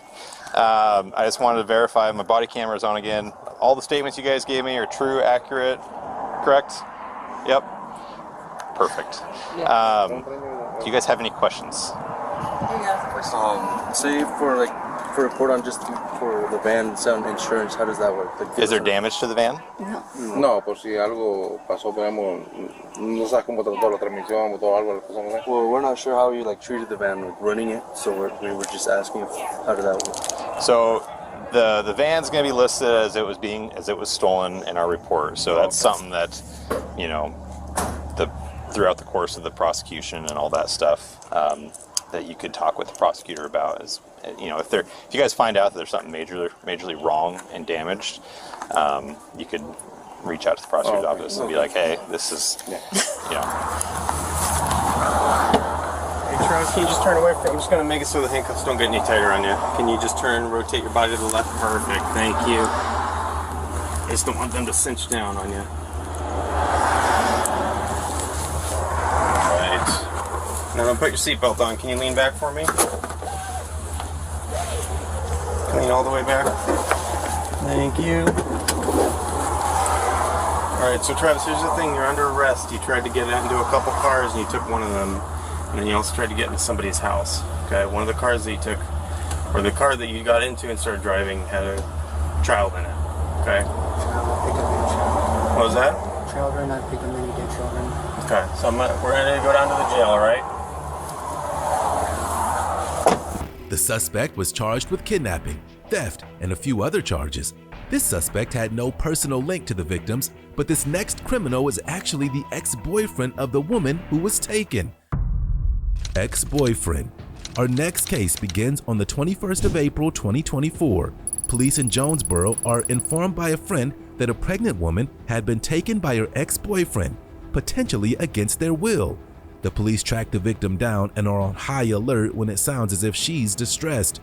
I just wanted to verify my body camera is on again. All the statements you guys gave me are true, accurate, correct? Yep. Perfect. Do you guys have any questions? Say for report on just for the van sound insurance, how does that work? Is there damage to the van? No, por si algo pasó, digamos, no sabes cómo trató la transmisión, o algo. Well, we're not sure how you treated the van, running it, so we were just asking how did that work. So the van's going to be listed as it was stolen in our report. So that's something that, throughout the course of the prosecution and all that stuff, that you could talk with the prosecutor about is, if you guys find out that there's something majorly wrong and damaged, you could reach out to the prosecutor's office and be like, hey, this is, Hey, Travis, can you just turn away from it? I'm just going to make it so the handcuffs don't get any tighter on you. Can you just turn, rotate your body to the left? Perfect, thank you. I just don't want them to cinch down on you. Alright. Now then put your seatbelt on. Can you lean back for me? Lean all the way back. Thank you. Alright, so Travis, here's the thing. You're under arrest. You tried to get into a couple cars and you took one of them. And then you also tried to get into somebody's house. Okay, one of the cars that you took, or the car that you got into and started driving, had a child in it. Okay? What was that? Children, I pick them any dead children. Okay, so we're going to go down to the jail, alright? The suspect was charged with kidnapping, theft, and a few other charges. This suspect had no personal link to the victims, but this next criminal is actually the ex-boyfriend of the woman who was taken. Ex-boyfriend. Our next case begins on the 21st of April 2024. Police in Jonesboro are informed by a friend that a pregnant woman had been taken by her ex-boyfriend, potentially against their will. The police track the victim down and are on high alert when it sounds as if she's distressed.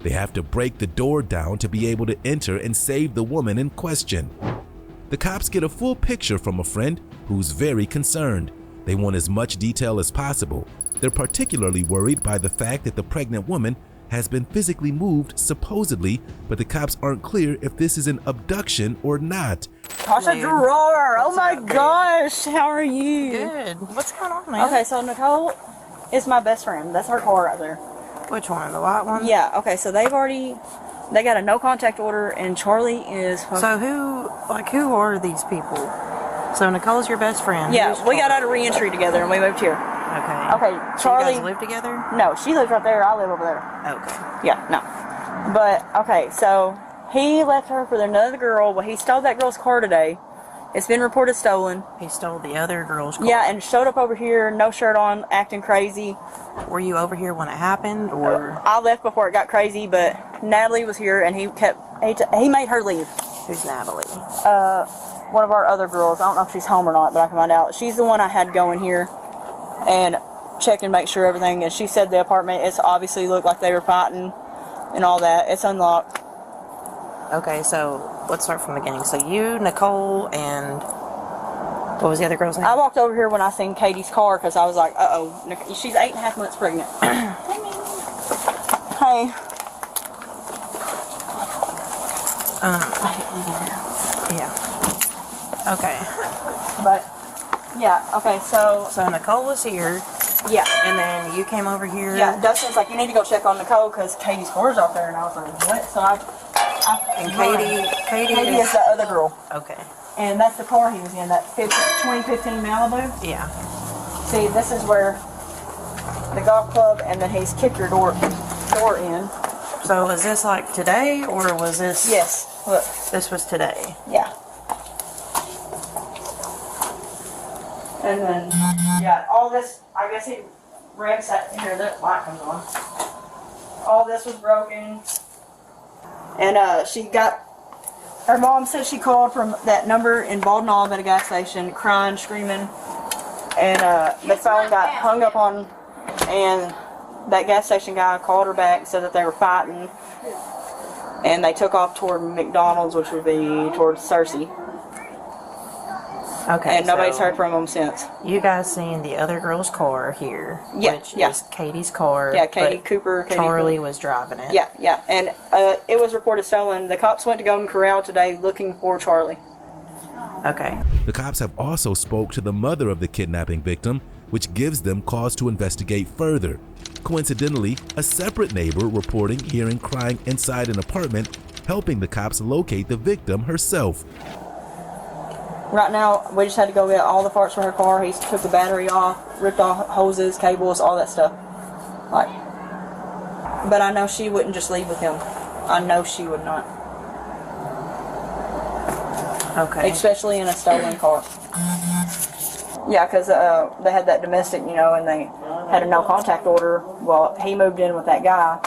They have to break the door down to be able to enter and save the woman in question. The cops get a full picture from a friend who's very concerned. They want as much detail as possible. They're particularly worried by the fact that the pregnant woman has been physically moved, supposedly, but the cops aren't clear if this is an abduction or not. Tasha Drawer, oh my gosh, how are you? Good. What's going on, man? Okay, so Nicole is my best friend. That's her car right there. Which one? The white one? Yeah, okay, so they got a no contact order and Charlie is... So who are these people? So Nicole's your best friend. Yeah, we got out of re-entry together and we moved here. Okay. Okay, Charlie... So you guys live together? No, she lives right there, I live over there. Okay. Yeah, no. But, okay, so he left her for another girl. Well, he stole that girl's car today. It's been reported stolen. He stole the other girl's car? Yeah, and showed up over here, no shirt on, acting crazy. Were you over here when it happened, or...? I left before it got crazy, but Natalie was here, and he made her leave. Who's Natalie? One of our other girls. I don't know if she's home or not, but I can find out. She's the one I had go in here and check and make sure everything, and she said the apartment, it's obviously looked like they were fighting and all that. It's unlocked. Okay, so let's start from the beginning. So you, Nicole, and what was the other girl's name? I walked over here when I seen Katie's car because I was like, uh-oh, she's 8.5 months pregnant. Hey. Yeah. Okay. But, yeah, okay, so... So Nicole was here. Yeah. And then you came over here. Yeah, Dustin's like, you need to go check on Nicole because Katie's car's out there, and I was like, what? So and Katie is the other girl. Okay. And that's the car he was in, that 2015 Malibu. Yeah. See, this is where the golf club, and then he's kicked your door in. So was this like today, or was this? Yes. Look. This was today. Yeah. And then, yeah, all this, I guess he ransacked here, that light comes on. All this was broken. And her mom said she called from that number in Bald Knob at a gas station, crying, screaming. And the phone got hung up on, and that gas station guy called her back, said that they were fighting. And they took off toward McDonald's, which would be towards Cersei. Okay. And nobody's heard from them since. You guys seen the other girl's car here, which is Katie's car. Yeah, Katie Cooper. Charlie was driving it. Yeah, yeah. And it was reported stolen. The cops went to Golden Corral today looking for Charlie. Okay. The cops have also spoke to the mother of the kidnapping victim, which gives them cause to investigate further. Coincidentally, a separate neighbor reporting hearing crying inside an apartment, helping the cops locate the victim herself. Right now, we just had to go get all the parts for her car. He took the battery off, ripped off hoses, cables, all that stuff. But I know she wouldn't just leave with him. I know she would not. Okay. Especially in a stolen car. Yeah, because they had that domestic, and they had a no contact order. Well, he moved in with that guy,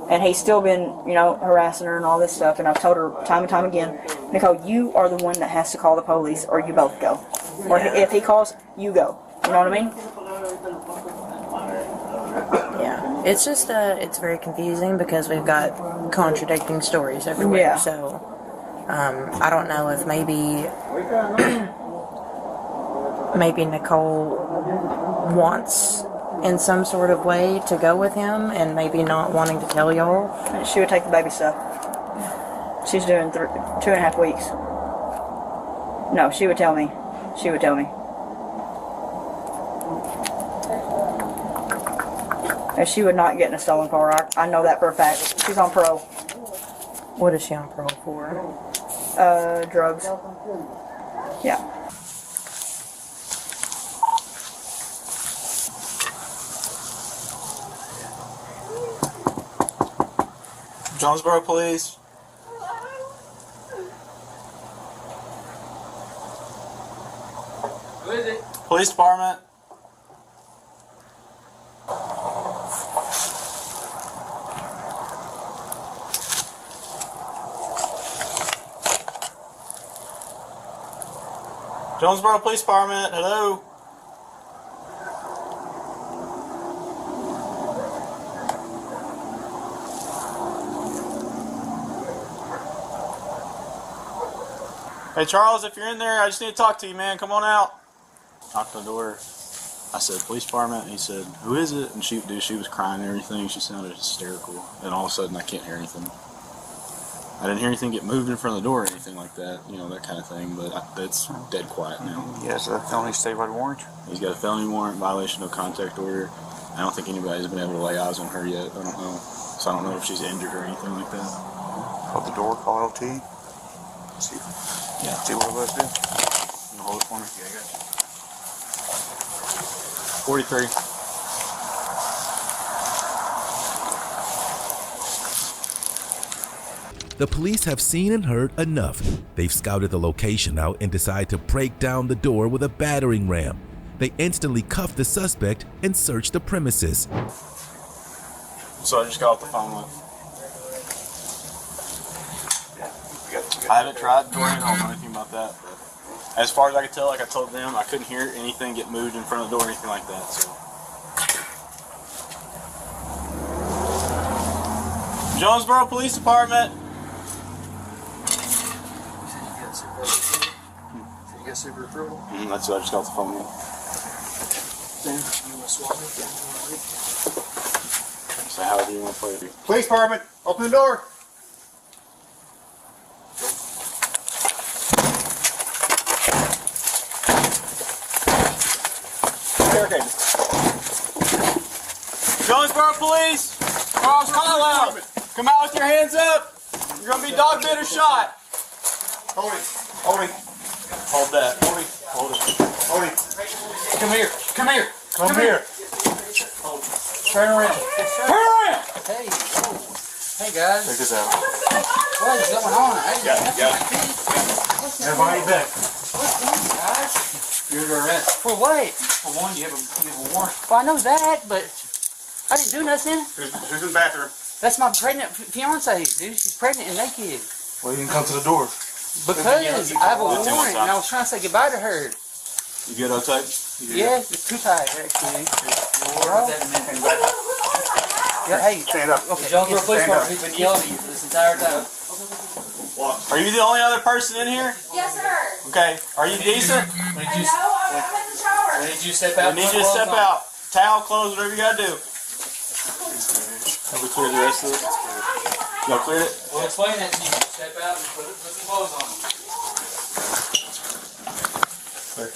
and he's still been, harassing her and all this stuff. And I've told her time and time again, Nicole, you are the one that has to call the police, or you both go. Or if he calls, you go. You know what I mean? Yeah, it's just it's very confusing because we've got contradicting stories everywhere. Yeah. So I don't know if maybe maybe Nicole wants in some sort of way to go with him and maybe not wanting to tell y'all. She would take the baby stuff. She's doing 2.5 weeks. No, she would tell me. She would tell me. And she would not get in a stolen car. I know that for a fact. She's on parole. What is she on parole for? Drugs. Yeah. Jonesboro Police. Who is it? Police Department. Jonesboro Police Department, hello. Hey Charles, if you're in there, I just need to talk to you, man. Come on out. Knocked on the door. I said, police department. And he said, who is it? And she was crying and everything. She sounded hysterical. And all of a sudden, I can't hear anything. I didn't hear anything get moved in front of the door or anything like that, you know, that kind of thing. But it's dead quiet now. He has a felony statewide warrant. He's got a felony warrant, violation of contact order. I don't think anybody's been able to lay eyes on her yet. I don't know. So I don't know if she's injured or anything like that. Hold the door, call LT. See, yeah. See what it was do. You hold it for me? Yeah, I got you. 43. The police have seen and heard enough. They've scouted the location out and decide to break down the door with a battering ram. They instantly cuff the suspect and search the premises. So I just got off the phone with. I haven't tried going home or anything about that. But as far as I could tell, like I told them, I couldn't hear anything get moved in front of the door or anything like that. So. Jonesboro Police Department. You got super approval? That's what I just got off the phone with. So however you want to play it. Police department, open the door. Okay. Jonesboro Police, Charles Carlisle, come out with your hands up. You're gonna be dog bit or shot. Hold it. Hold it. Hold that. Hold it. Hold it. Hold it. Come here. Come here. Come here. Turn around. Turn around. Hey, hey guys. Check this out. What is going on? Hey, got it. Everybody back. Guys. You're under arrest. For what? For one, you have a warrant. Well, I know that, but I didn't do nothing. Who's in the bathroom? That's my pregnant fiance, dude. She's pregnant and naked. Well, you didn't come to the door. Because I have a warrant and I was trying to say goodbye to her. You get all tight? Yeah, it's too tight, actually. Bro. Yeah, hey, stand up. Okay, Jonesboro Police Department, he's been yelling at you this entire time. Are you the only other person in here? Yes, sir. Okay. Are you decent? I'm in the shower. We need you to step out. We need you to step out. Towel, clothes, whatever you gotta do. Have we cleared the rest of it? Y'all cleared it? We'll explain that to you. Step out and put some clothes on. Clear.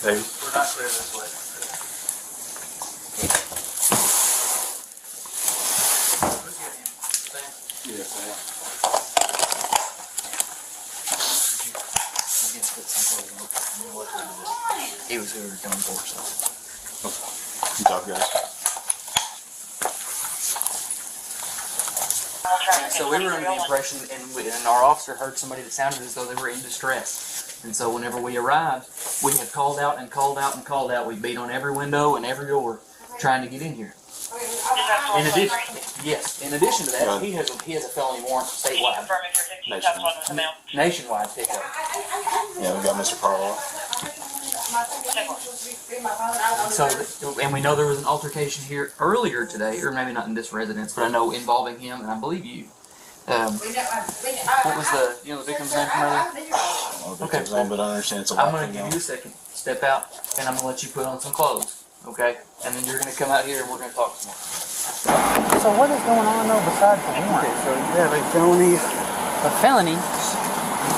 Baby. We're not clear this way. Yeah, He was who we were going for, so. Good job, guys. So we were under the impression, and our officer heard somebody that sounded as though they were in distress. And so whenever we arrived, we have called out and called out and called out. We beat on every window and every door trying to get in here. In addition, yes. In addition to that, he has a felony warrant statewide, nationwide pickup. Yeah, we got Mr. Carlisle. So, and we know there was an altercation here earlier today, or maybe not in this residence, but I know involving him, and I believe you. What was the victim's name from earlier? Okay, but I understand it's a I'm going to give you a second. Step out, and I'm going to let you put on some clothes, okay? And then you're going to come out here, and we're going to talk some more. So what is going on though besides the warrant? Okay, so you have a felony. A felony?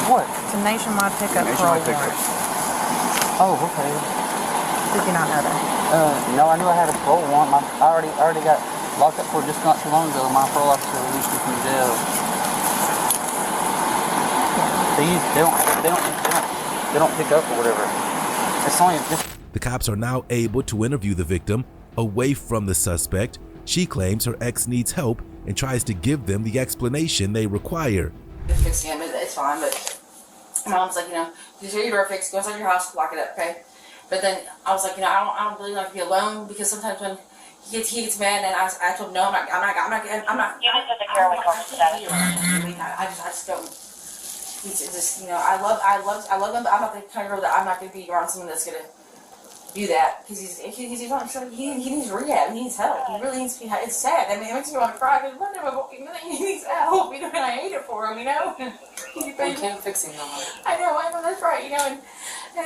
What? It's a nationwide pickup for a warrant. Oh, okay. Did you not know that? No, I knew I had a parole warrant. I already got locked up for just not too long ago. My parole officer released me from jail. They don't pick up or whatever. It's only just. The cops are now able to interview the victim away from the suspect. She claims her ex needs help and tries to give them the explanation they require. Fixing him, it's fine, but Mom's like, you hear your door fixed, go inside your house, lock it up, okay? But then I was like, I don't really like to be alone, because sometimes when he gets mad, and I told him, no, I'm not. You just put the heroin cost down. I just don't. He's just, I love him, but I'm not the kind of girl that I'm not going to be around someone that's going to do that, because he's not sure. He needs rehab. He needs help. He really needs. It's sad. I mean, it makes me want to cry because he needs help. And I hate it for him. We can't fix him no more. I know. That's right. And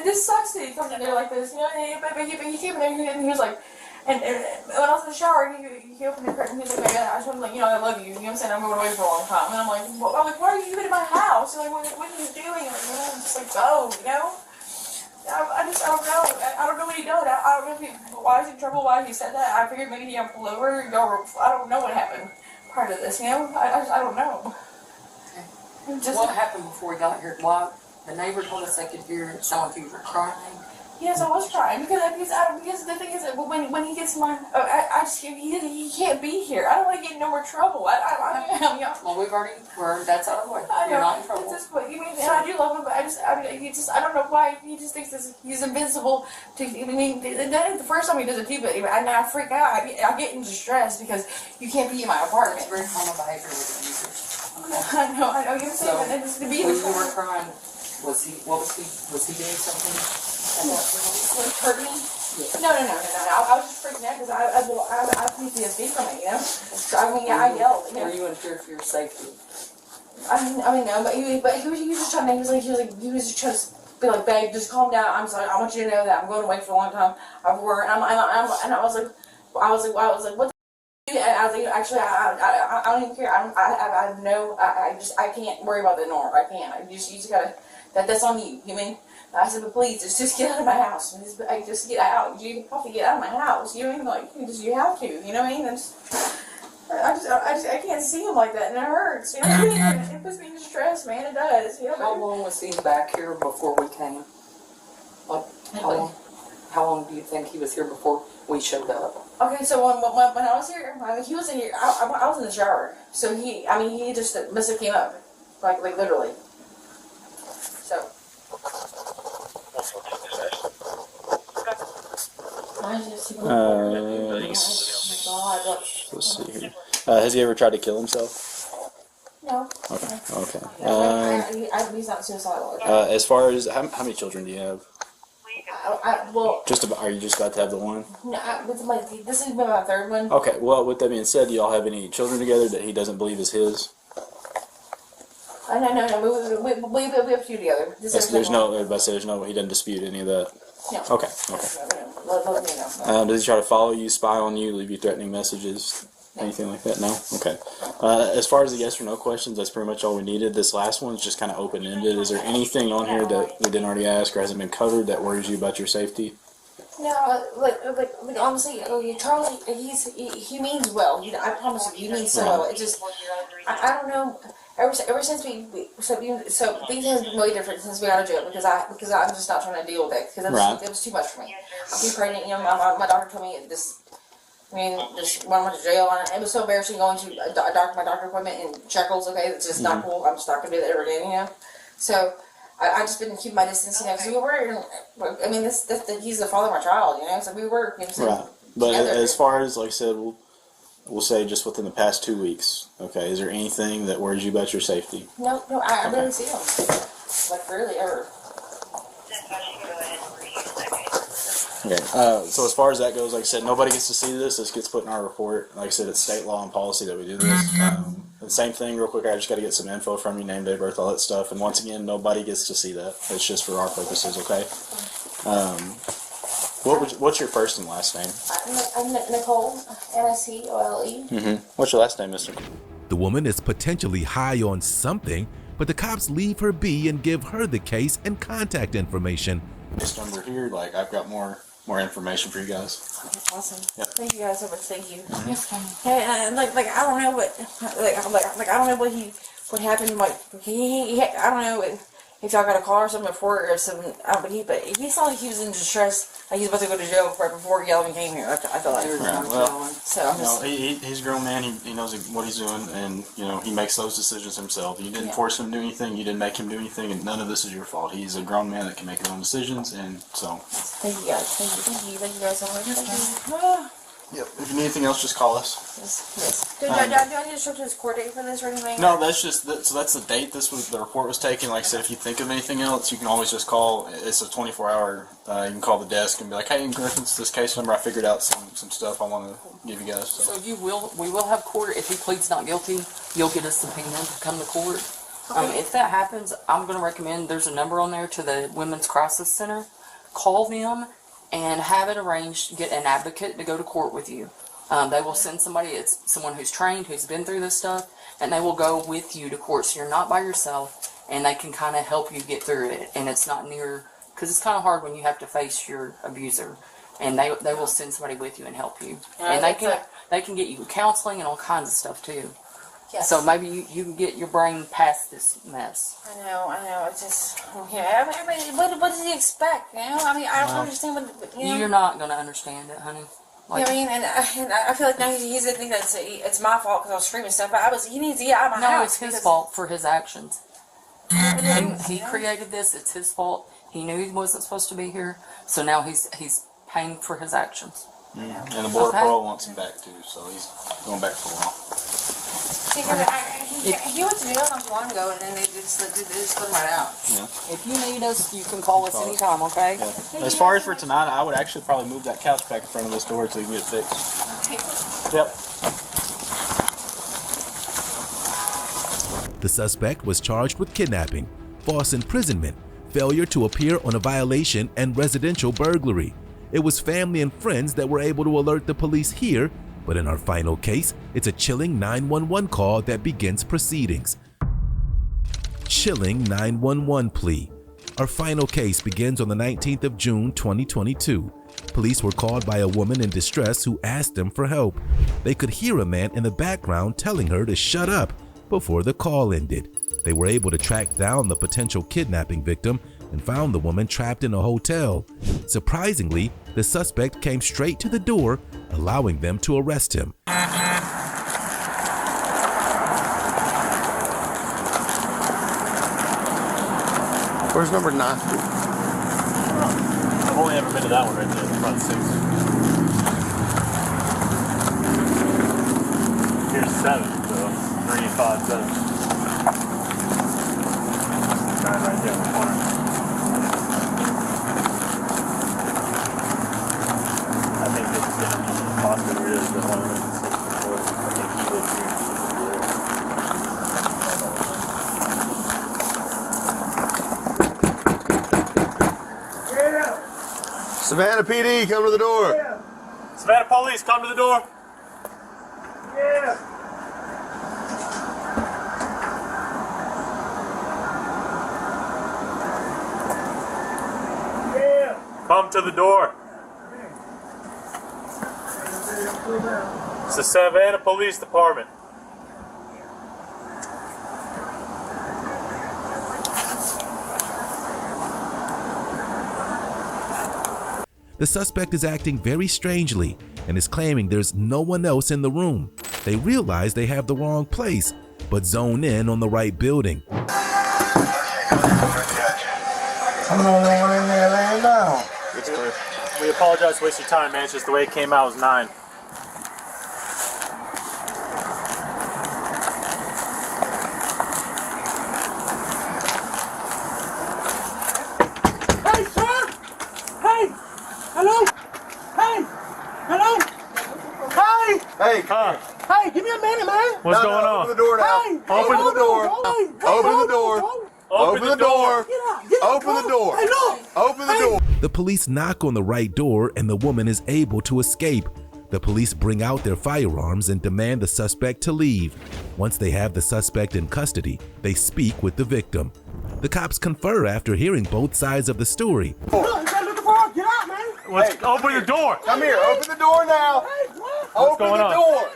this sucks that he comes in there like this. But he came in there and he was like, and when I was in the shower, he opened the curtain. He was like, I just want to let you know I love you. You know what I'm saying? I'm going away for a long time. And I'm like, why are you even in my house? Like, what are you doing? Like, I'm just like, go. I don't know. I don't know what he did. I don't know why he's in trouble, why he said that. I figured maybe he got pulled over. I don't know what happened part of this, I don't know. What happened before he got here? Why? The neighbor told us they could hear it sound like you were crying. Yes, I was crying because the thing is that when he gets my, he can't be here. I don't want to get in no more trouble. Well, we've already that's out of the way. You're not in trouble. And I do love him, but I don't know why he just thinks he's invincible. The first time he does it too, but I freak out. I get in distress because you can't be in my apartment. It's very common behavior with abusers. I know. You're saying that just to be. When you were crying, was he doing something? Hurt me? Yeah. No. I was just freaking out because I PTSD from it, So I yelled. Were you unsure for your safety? No, but he was just trying to. He was just trying to be like, babe, just calm down. I'm sorry. I want you to know that I'm going away for a long time. I've worked, and I was like, what? I was like, actually, I don't even care. I can't worry about the norm. I can't. You just gotta. That's on you. You mean? I said, but please, just get out of my house. Just get out. You have to get out of my house. You know what I mean? You have to. You know what I mean? I can't see him like that, and it hurts. It puts me in distress, man. It does. How long was he back here before we came? How long do you think he was here before we showed up? Okay, so when I was here, he was in here. I was in the shower, so he just must have came up, like literally. So. Let's see here. Has he ever tried to kill himself? No. Okay. He's not suicidal. As far as how many children do you have? Well. Are you just about to have the one? No, this is my third one. Okay. Well, with that being said, do y'all have any children together that he doesn't believe is his? No. We have two together. He doesn't dispute any of that. No. Okay. Let me know. Does he try to follow you, spy on you, leave you threatening messages, anything like that? No? Okay. As far as the yes or no questions, that's pretty much all we needed. This last one's just kind of open-ended. Is there anything on here that we didn't already ask or hasn't been covered that worries you about your safety? No, honestly, Charlie, he means well. I promise you, he means so well. It just, I don't know. Ever since so things have been way different since we got out of jail because I'm just not trying to deal with it because it was too much for me. I'll be pregnant. My doctor told me this. When I went to jail, it was so embarrassing going to my doctor appointment in Shekels. Okay, it's just not cool. I'm just not gonna do that ever again. So I just been keeping my distance. Because we were. He's the father of my child. So we were. Right. But as far as like I said, we'll say just within the past 2 weeks. Okay, is there anything that worries you about your safety? No, I barely see him. Like, barely ever. Okay. So as far as that goes, like I said, nobody gets to see this. This gets put in our report. Like I said, it's state law and policy that we do this. The same thing, real quick. I just got to get some info from you, name, date, birth, all that stuff. And once again, nobody gets to see that. It's just for our purposes. Okay. What's your first and last name? I'm Nicole, Nicole. What's your last name, Mr. The woman is potentially high on something, but the cops leave her be and give her the case and contact information. This number here, like I've got more information for you guys. Awesome. Yep. Thank you guys so much. Thank you. Yes, hey, like I don't know what, like I don't know what happened. Like I don't know if y'all got a call or something before or something. But he saw like he was in distress. Like he's about to go to jail right before y'all even came here. I feel like. Right. Well, so I'm just. He's a grown man. He knows what he's doing, and he makes those decisions himself. You didn't force him to do anything. You didn't make him do anything, and none of this is your fault. He's a grown man that can make his own decisions, and so. Thank you guys. Thank you guys so much. Thank you. Yep. If you need anything else, just call us. Yes. Do I need to show to this court date for this or anything? No, that's just so that's the date. The report was taken. Like I said, if you think of anything else, you can always just call. It's a 24-hour. You can call the desk and be like, "Hey, in reference to this case number, I figured out some stuff I want to give you guys." So we will have court. If he pleads not guilty, you'll get a subpoena to come to court. Okay. If that happens, I'm going to recommend there's a number on there to the Women's Crisis Center. Call them and have it arranged. Get an advocate to go to court with you. They will send somebody. It's someone who's trained, who's been through this stuff, and they will go with you to court. So you're not by yourself, and they can kind of help you get through it. And it's not near, because it's kind of hard when you have to face your abuser, and they will send somebody with you and help you. And they can get you counseling and all kinds of stuff too. Yes. So maybe you can get your brain past this mess. I know. It's just, yeah. I mean, what does he expect? I mean, I don't understand what. You're not going to understand it, honey. Like, I mean, and I feel like now he's going to think that it's my fault because I was screaming stuff. But he needs to get out of my house. No, it's his fault for his actions. He created this. It's his fault. He knew he wasn't supposed to be here, so now he's paying for his actions. And the Board of Parole wants him back too, so he's going back for a while. He went to jail not too long ago, and then they just put him right out. Yeah. If you need us, you can call us anytime, okay? Yeah. As far as for tonight, I would actually probably move that couch back in front of this door until you can get it fixed. Yep. The suspect was charged with kidnapping, false imprisonment, failure to appear on a violation, and residential burglary. It was family and friends that were able to alert the police here, but in our final case, it's a chilling 911 call that begins proceedings. Chilling 911 plea. Our final case begins on the 19th of June 2022. Police were called by a woman in distress who asked them for help. They could hear a man in the background telling her to shut up before the call ended. They were able to track down the potential kidnapping victim and found the woman trapped in a hotel. Surprisingly, the suspect came straight to the door, allowing them to arrest him. Where's number 9? I've only ever been to that one right there, the front 6. Here's 7, so 3, 5, 7. Right there in the corner. I think this is going to be possibly really the one of the 6 before. I think he lives here. Savannah PD, come to the door. Yeah. Savannah Police, come to the door. Yeah. Come to the door. It's the Savannah Police Department. The suspect is acting very strangely and is claiming there's no one else in the room. They realize they have the wrong place, but zone in on the right building. I'm the only one in there laying down. It's clear. We apologize to waste your time, man. It's just the way it came out was 9. Hey, sir! Hey! Hello? Hey, Hey, give me a minute, man. What's going on? Open the door now. Hey, Open the door. Open the door. Open the door. Open the door. Hey, look. Open the door. The police knock on the right door and the woman is able to escape. The police bring out their firearms and demand the suspect to leave. Once they have the suspect in custody, they speak with the victim. The cops confer after hearing both sides of the story. Get out, man. Let's open the door. Come here. Open the door now. Open the door.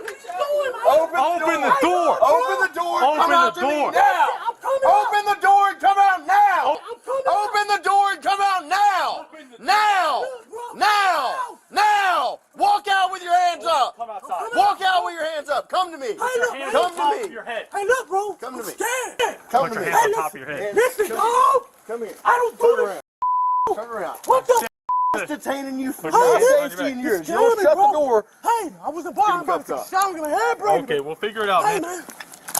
Open the door. Open the door. Come out to me now. Open the door and come out now. Open the door and come out now. Now. Now. Now. Walk out with your hands up. Walk out with your hands up. Come to me. Come to me. Hey, look, bro. Come to me. Scared. Come to me. Hey, on top of your head. Listen, dog. Come here. I don't do this. Turn around. What the detaining you for Hey, safety and yours. You scared don't me, shut bro. the door. Hey, I was a bar. I'm about to take a shower and get my hair braided. Okay, we'll figure it out, Hey, man. man.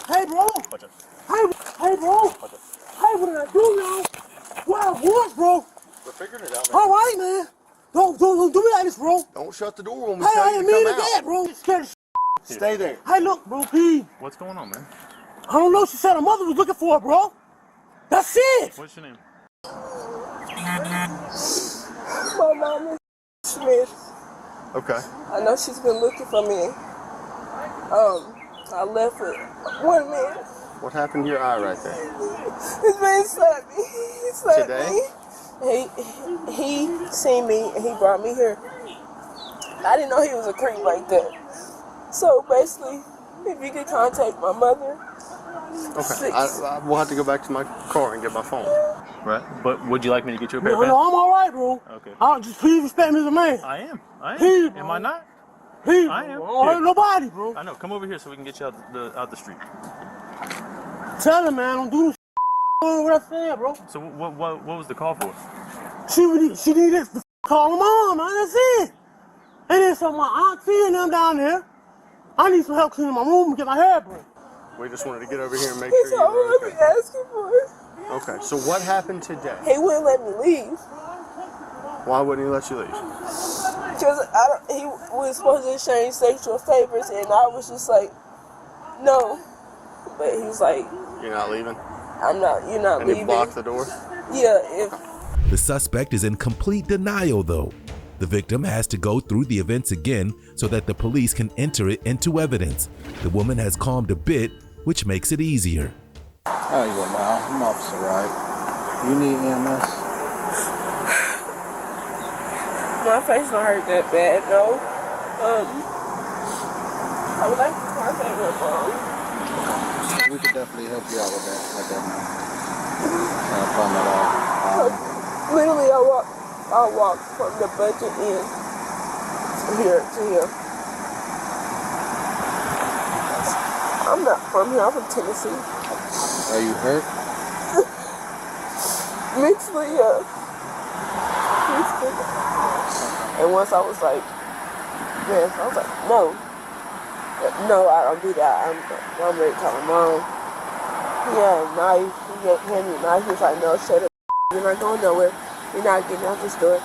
Hey, bro. Hey, bro. Hey, what did I do, y'all? Wow, was, bro. We're figuring it out, man. All right, man. Don't do me like this, bro. Don't shut the door when we Hey, tell I you didn't to mean come to out. that, bro. Scared as Stay there. Hey, look, bro, P. What's going on, man? I don't know. She said her mother was looking for her, bro. That's it. What's your name? My mom is Smith. Okay. I know she's been looking for me. I left with one man. What happened to your eye right there? His man slapped me. He slapped Today? me. He seen me and he brought me here. I didn't know he was a creep like that. So basically, if you could contact my mother. Okay. We'll have to go back to my car and get my phone. Right. But would you like me to get you a pair of No, pants? I'm all right, bro. Okay. Just please respect me as a man. I am. Please, Am I not? Please, I am. I don't hurt nobody, bro. I know. Come over here so we can get you out the street. Tell him, man, don't do this what I said, bro. So what was the call for? She needed to call her mom, man. That's it. And then so my auntie and them down there, I need some help cleaning my room and get my hair braided. We just wanted to get over here and make That's sure you all were I've been asking for. Okay. So what happened today? He wouldn't let me leave. Why wouldn't he let you leave? Because he was supposed to exchange sexual favors, and I was just like, no. But he was like, You're not leaving? you're not and leaving. And he blocked the door? Yeah. The suspect is in complete denial, though. The victim has to go through the events again so that the police can enter it into evidence. The woman has calmed a bit, which makes it easier. How you doing, Mal? I'm Officer Wright. You need EMS? My face don't hurt that bad, no. I would like to contact my mom. We could definitely help you out with that. Like that, man. No problem at all. Literally, I walked from the budget in here to here. I'm not from here. I'm from Tennessee. Are you hurt? Mentally, yeah. And once I was like, no, I don't do that. I'm ready to call my mom. He had a knife. He handed me a knife. He was like, no, shut up. You're not going nowhere. You're not getting out this door.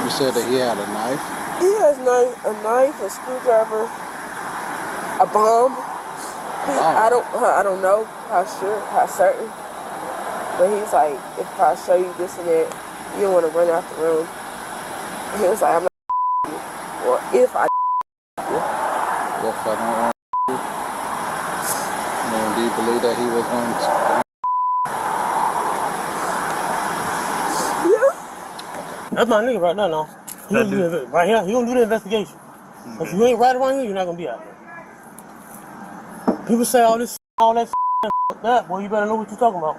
You said that he had a knife? He has a knife, a screwdriver, a bomb. I don't know how certain. But he's like, if I show you this and that, you don't want to run out the room. And he was like, I'm not you. Or if I you. If I don't want you. Do you believe that he was going to? That's my nigga right now. He gonna do the, right here. He gonna do the investigation. If you ain't right around here, you're not gonna be out here. People say all this, all that, that. Boy, you better know what you're talking about.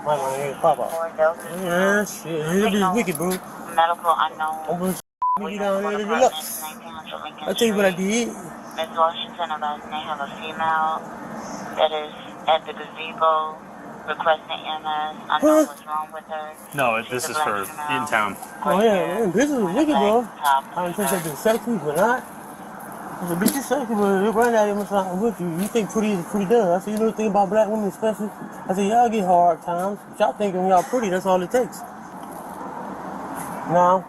Might want to hear pop out. Yeah, shit. He'll be wicked, bro. Medical unknown. I'm gonna you down there to relax. I'll tell you what I did. Ms. Washington about they have a female that is at the gazebo requesting EMS. I know what's wrong with her. No, this is for in town. Oh yeah, man, this is wicked, bro. I don't think they've been sexy, but not. I said, bitch, you sexy, but your granddaddy was something with you. You think pretty is pretty done. I said, you know the thing about black women especially? I said, y'all get hard times. But y'all think when y'all pretty, that's all it takes. Now,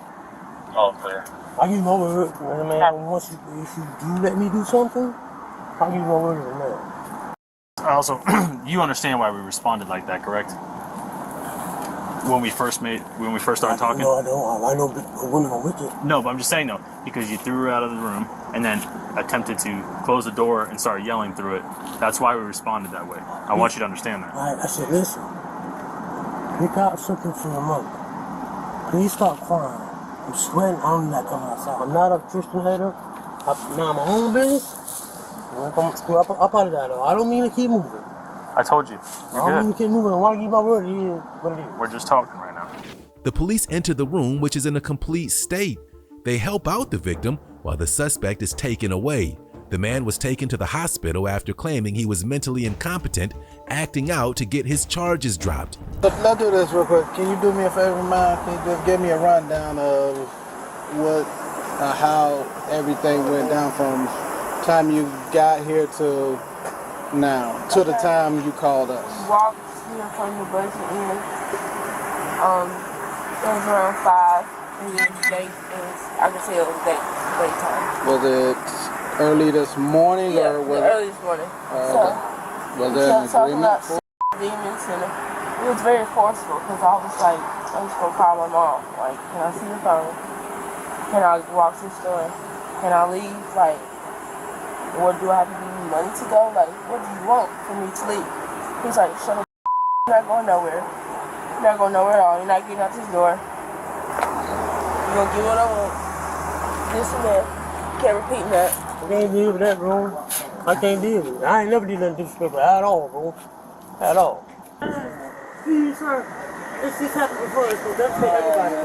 All clear. I give you my word, man. Once if you do let me do something, I'll give you my word, man. Also, you understand why we responded like that, correct? When we first started talking. No, I don't. I know women are wicked. No, but I'm just saying though, because you threw her out of the room and then attempted to close the door and started yelling through it. That's why we responded that way. I want you to understand that. I said, listen, pick out something for your mother. Please stop crying. I'm sweating. I'm not coming outside. I'm not a Christian hater. I'm my own business. Up out of that though. I don't mean to keep moving. I told you. I don't mean to keep moving. I want to give my word. It is what it is. We're just talking right now. The police enter the room, which is in a complete state. They help out the victim while the suspect is taken away. The man was taken to the hospital after claiming he was mentally incompetent, acting out to get his charges dropped. Let's do this real quick. Can you do me a favor, man? Can you just give me a rundown of how everything went down from time you got here to now, to the time you called us? Walked here from the bus in. It was around 5, and then the date is, I can say it was daytime. Was it early this morning or was early this morning. was there an agreement? Demons, and it was very forceful because I was like, I'm just gonna call my mom. Like, can I see the phone? Can I walk to the store? Can I leave? Like, what do I have to give you money to go? Like, what do you want for me to leave? He's like, shut up. You're not going nowhere. You're not going nowhere at all. You're not getting out this door. You're gonna get what I want. This and that. Can't repeat that. I can't deal with that, bro. I can't deal with it. I ain't never did nothing disrespectful at all, bro. At all. Please, sir. This just happened before, so that's for everybody.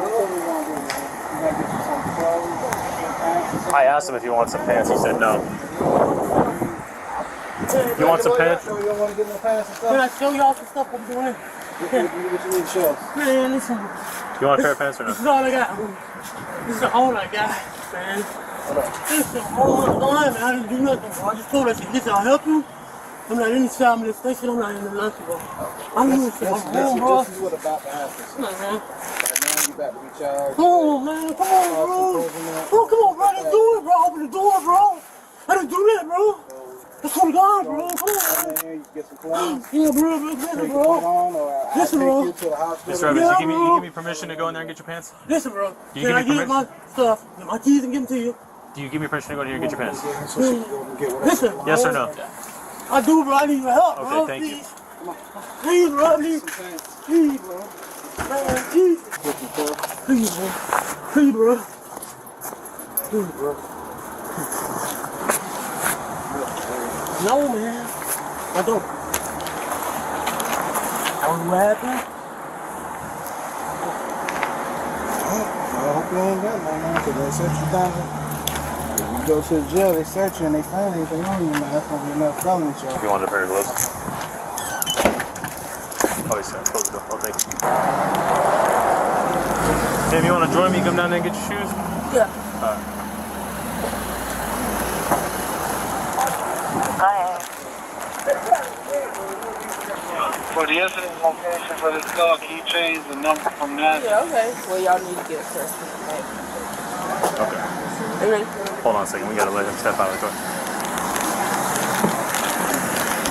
I asked him if he wants some pants. He said no. You want some pants? You don't want to get no pants and stuff? Can I show y'all some stuff I'm doing? What you need to show us? Man, listen. You want a pair of pants or no? This is all I got. This is all I got, man. This is all I got, man. I didn't do nothing, bro. I just told her, I said, listen, I'll help you. I'm not in the shop, I'm in the station, I'm not in the lunch, bro. I'm doing shit. I'm home, bro. This is what about to happen. Come on, man. Right now, you about to be charged. Come on, man. Come on, bro. Bro, come on, bro. I didn't do it, bro. Open the door, bro. I didn't do that, bro. I swear to God, bro. Come on, man. You get some clothes. Yeah, bro. Listen, bro. Listen, bro. Mr. Evans, you give me permission to go in there and get your pants? Listen, bro. Do you Can I give me get my stuff, get my keys, and give them to you? Do you give me permission to go in here and get your pants? Listen, bro. Yes or no? I do, bro. I need your help, bro. Okay, thank you. Please, bro. Please, bro. Man, please. Please, bro. Please, bro. Please, bro. No, man. I don't. What happened? I hope you ain't got no, man, because they set you down. If you go to the jail, they search you and they find anything on you, man. That's going to be enough felony charge. If you want a pair of gloves. Oh, he's going to close the door. Oh, thank you. Tim, you want to join me? Come down there and get your shoes? Yeah. All right. For the incident location for this car, can you change the number from that? Yeah, okay. Well, y'all need to get a test. Okay. Hold on a second. We got to let him step out of the car.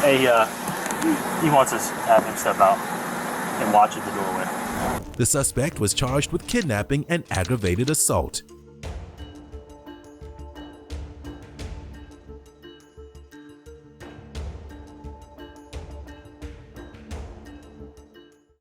Hey, he wants us to have him step out and watch at the doorway. The suspect was charged with kidnapping and aggravated assault.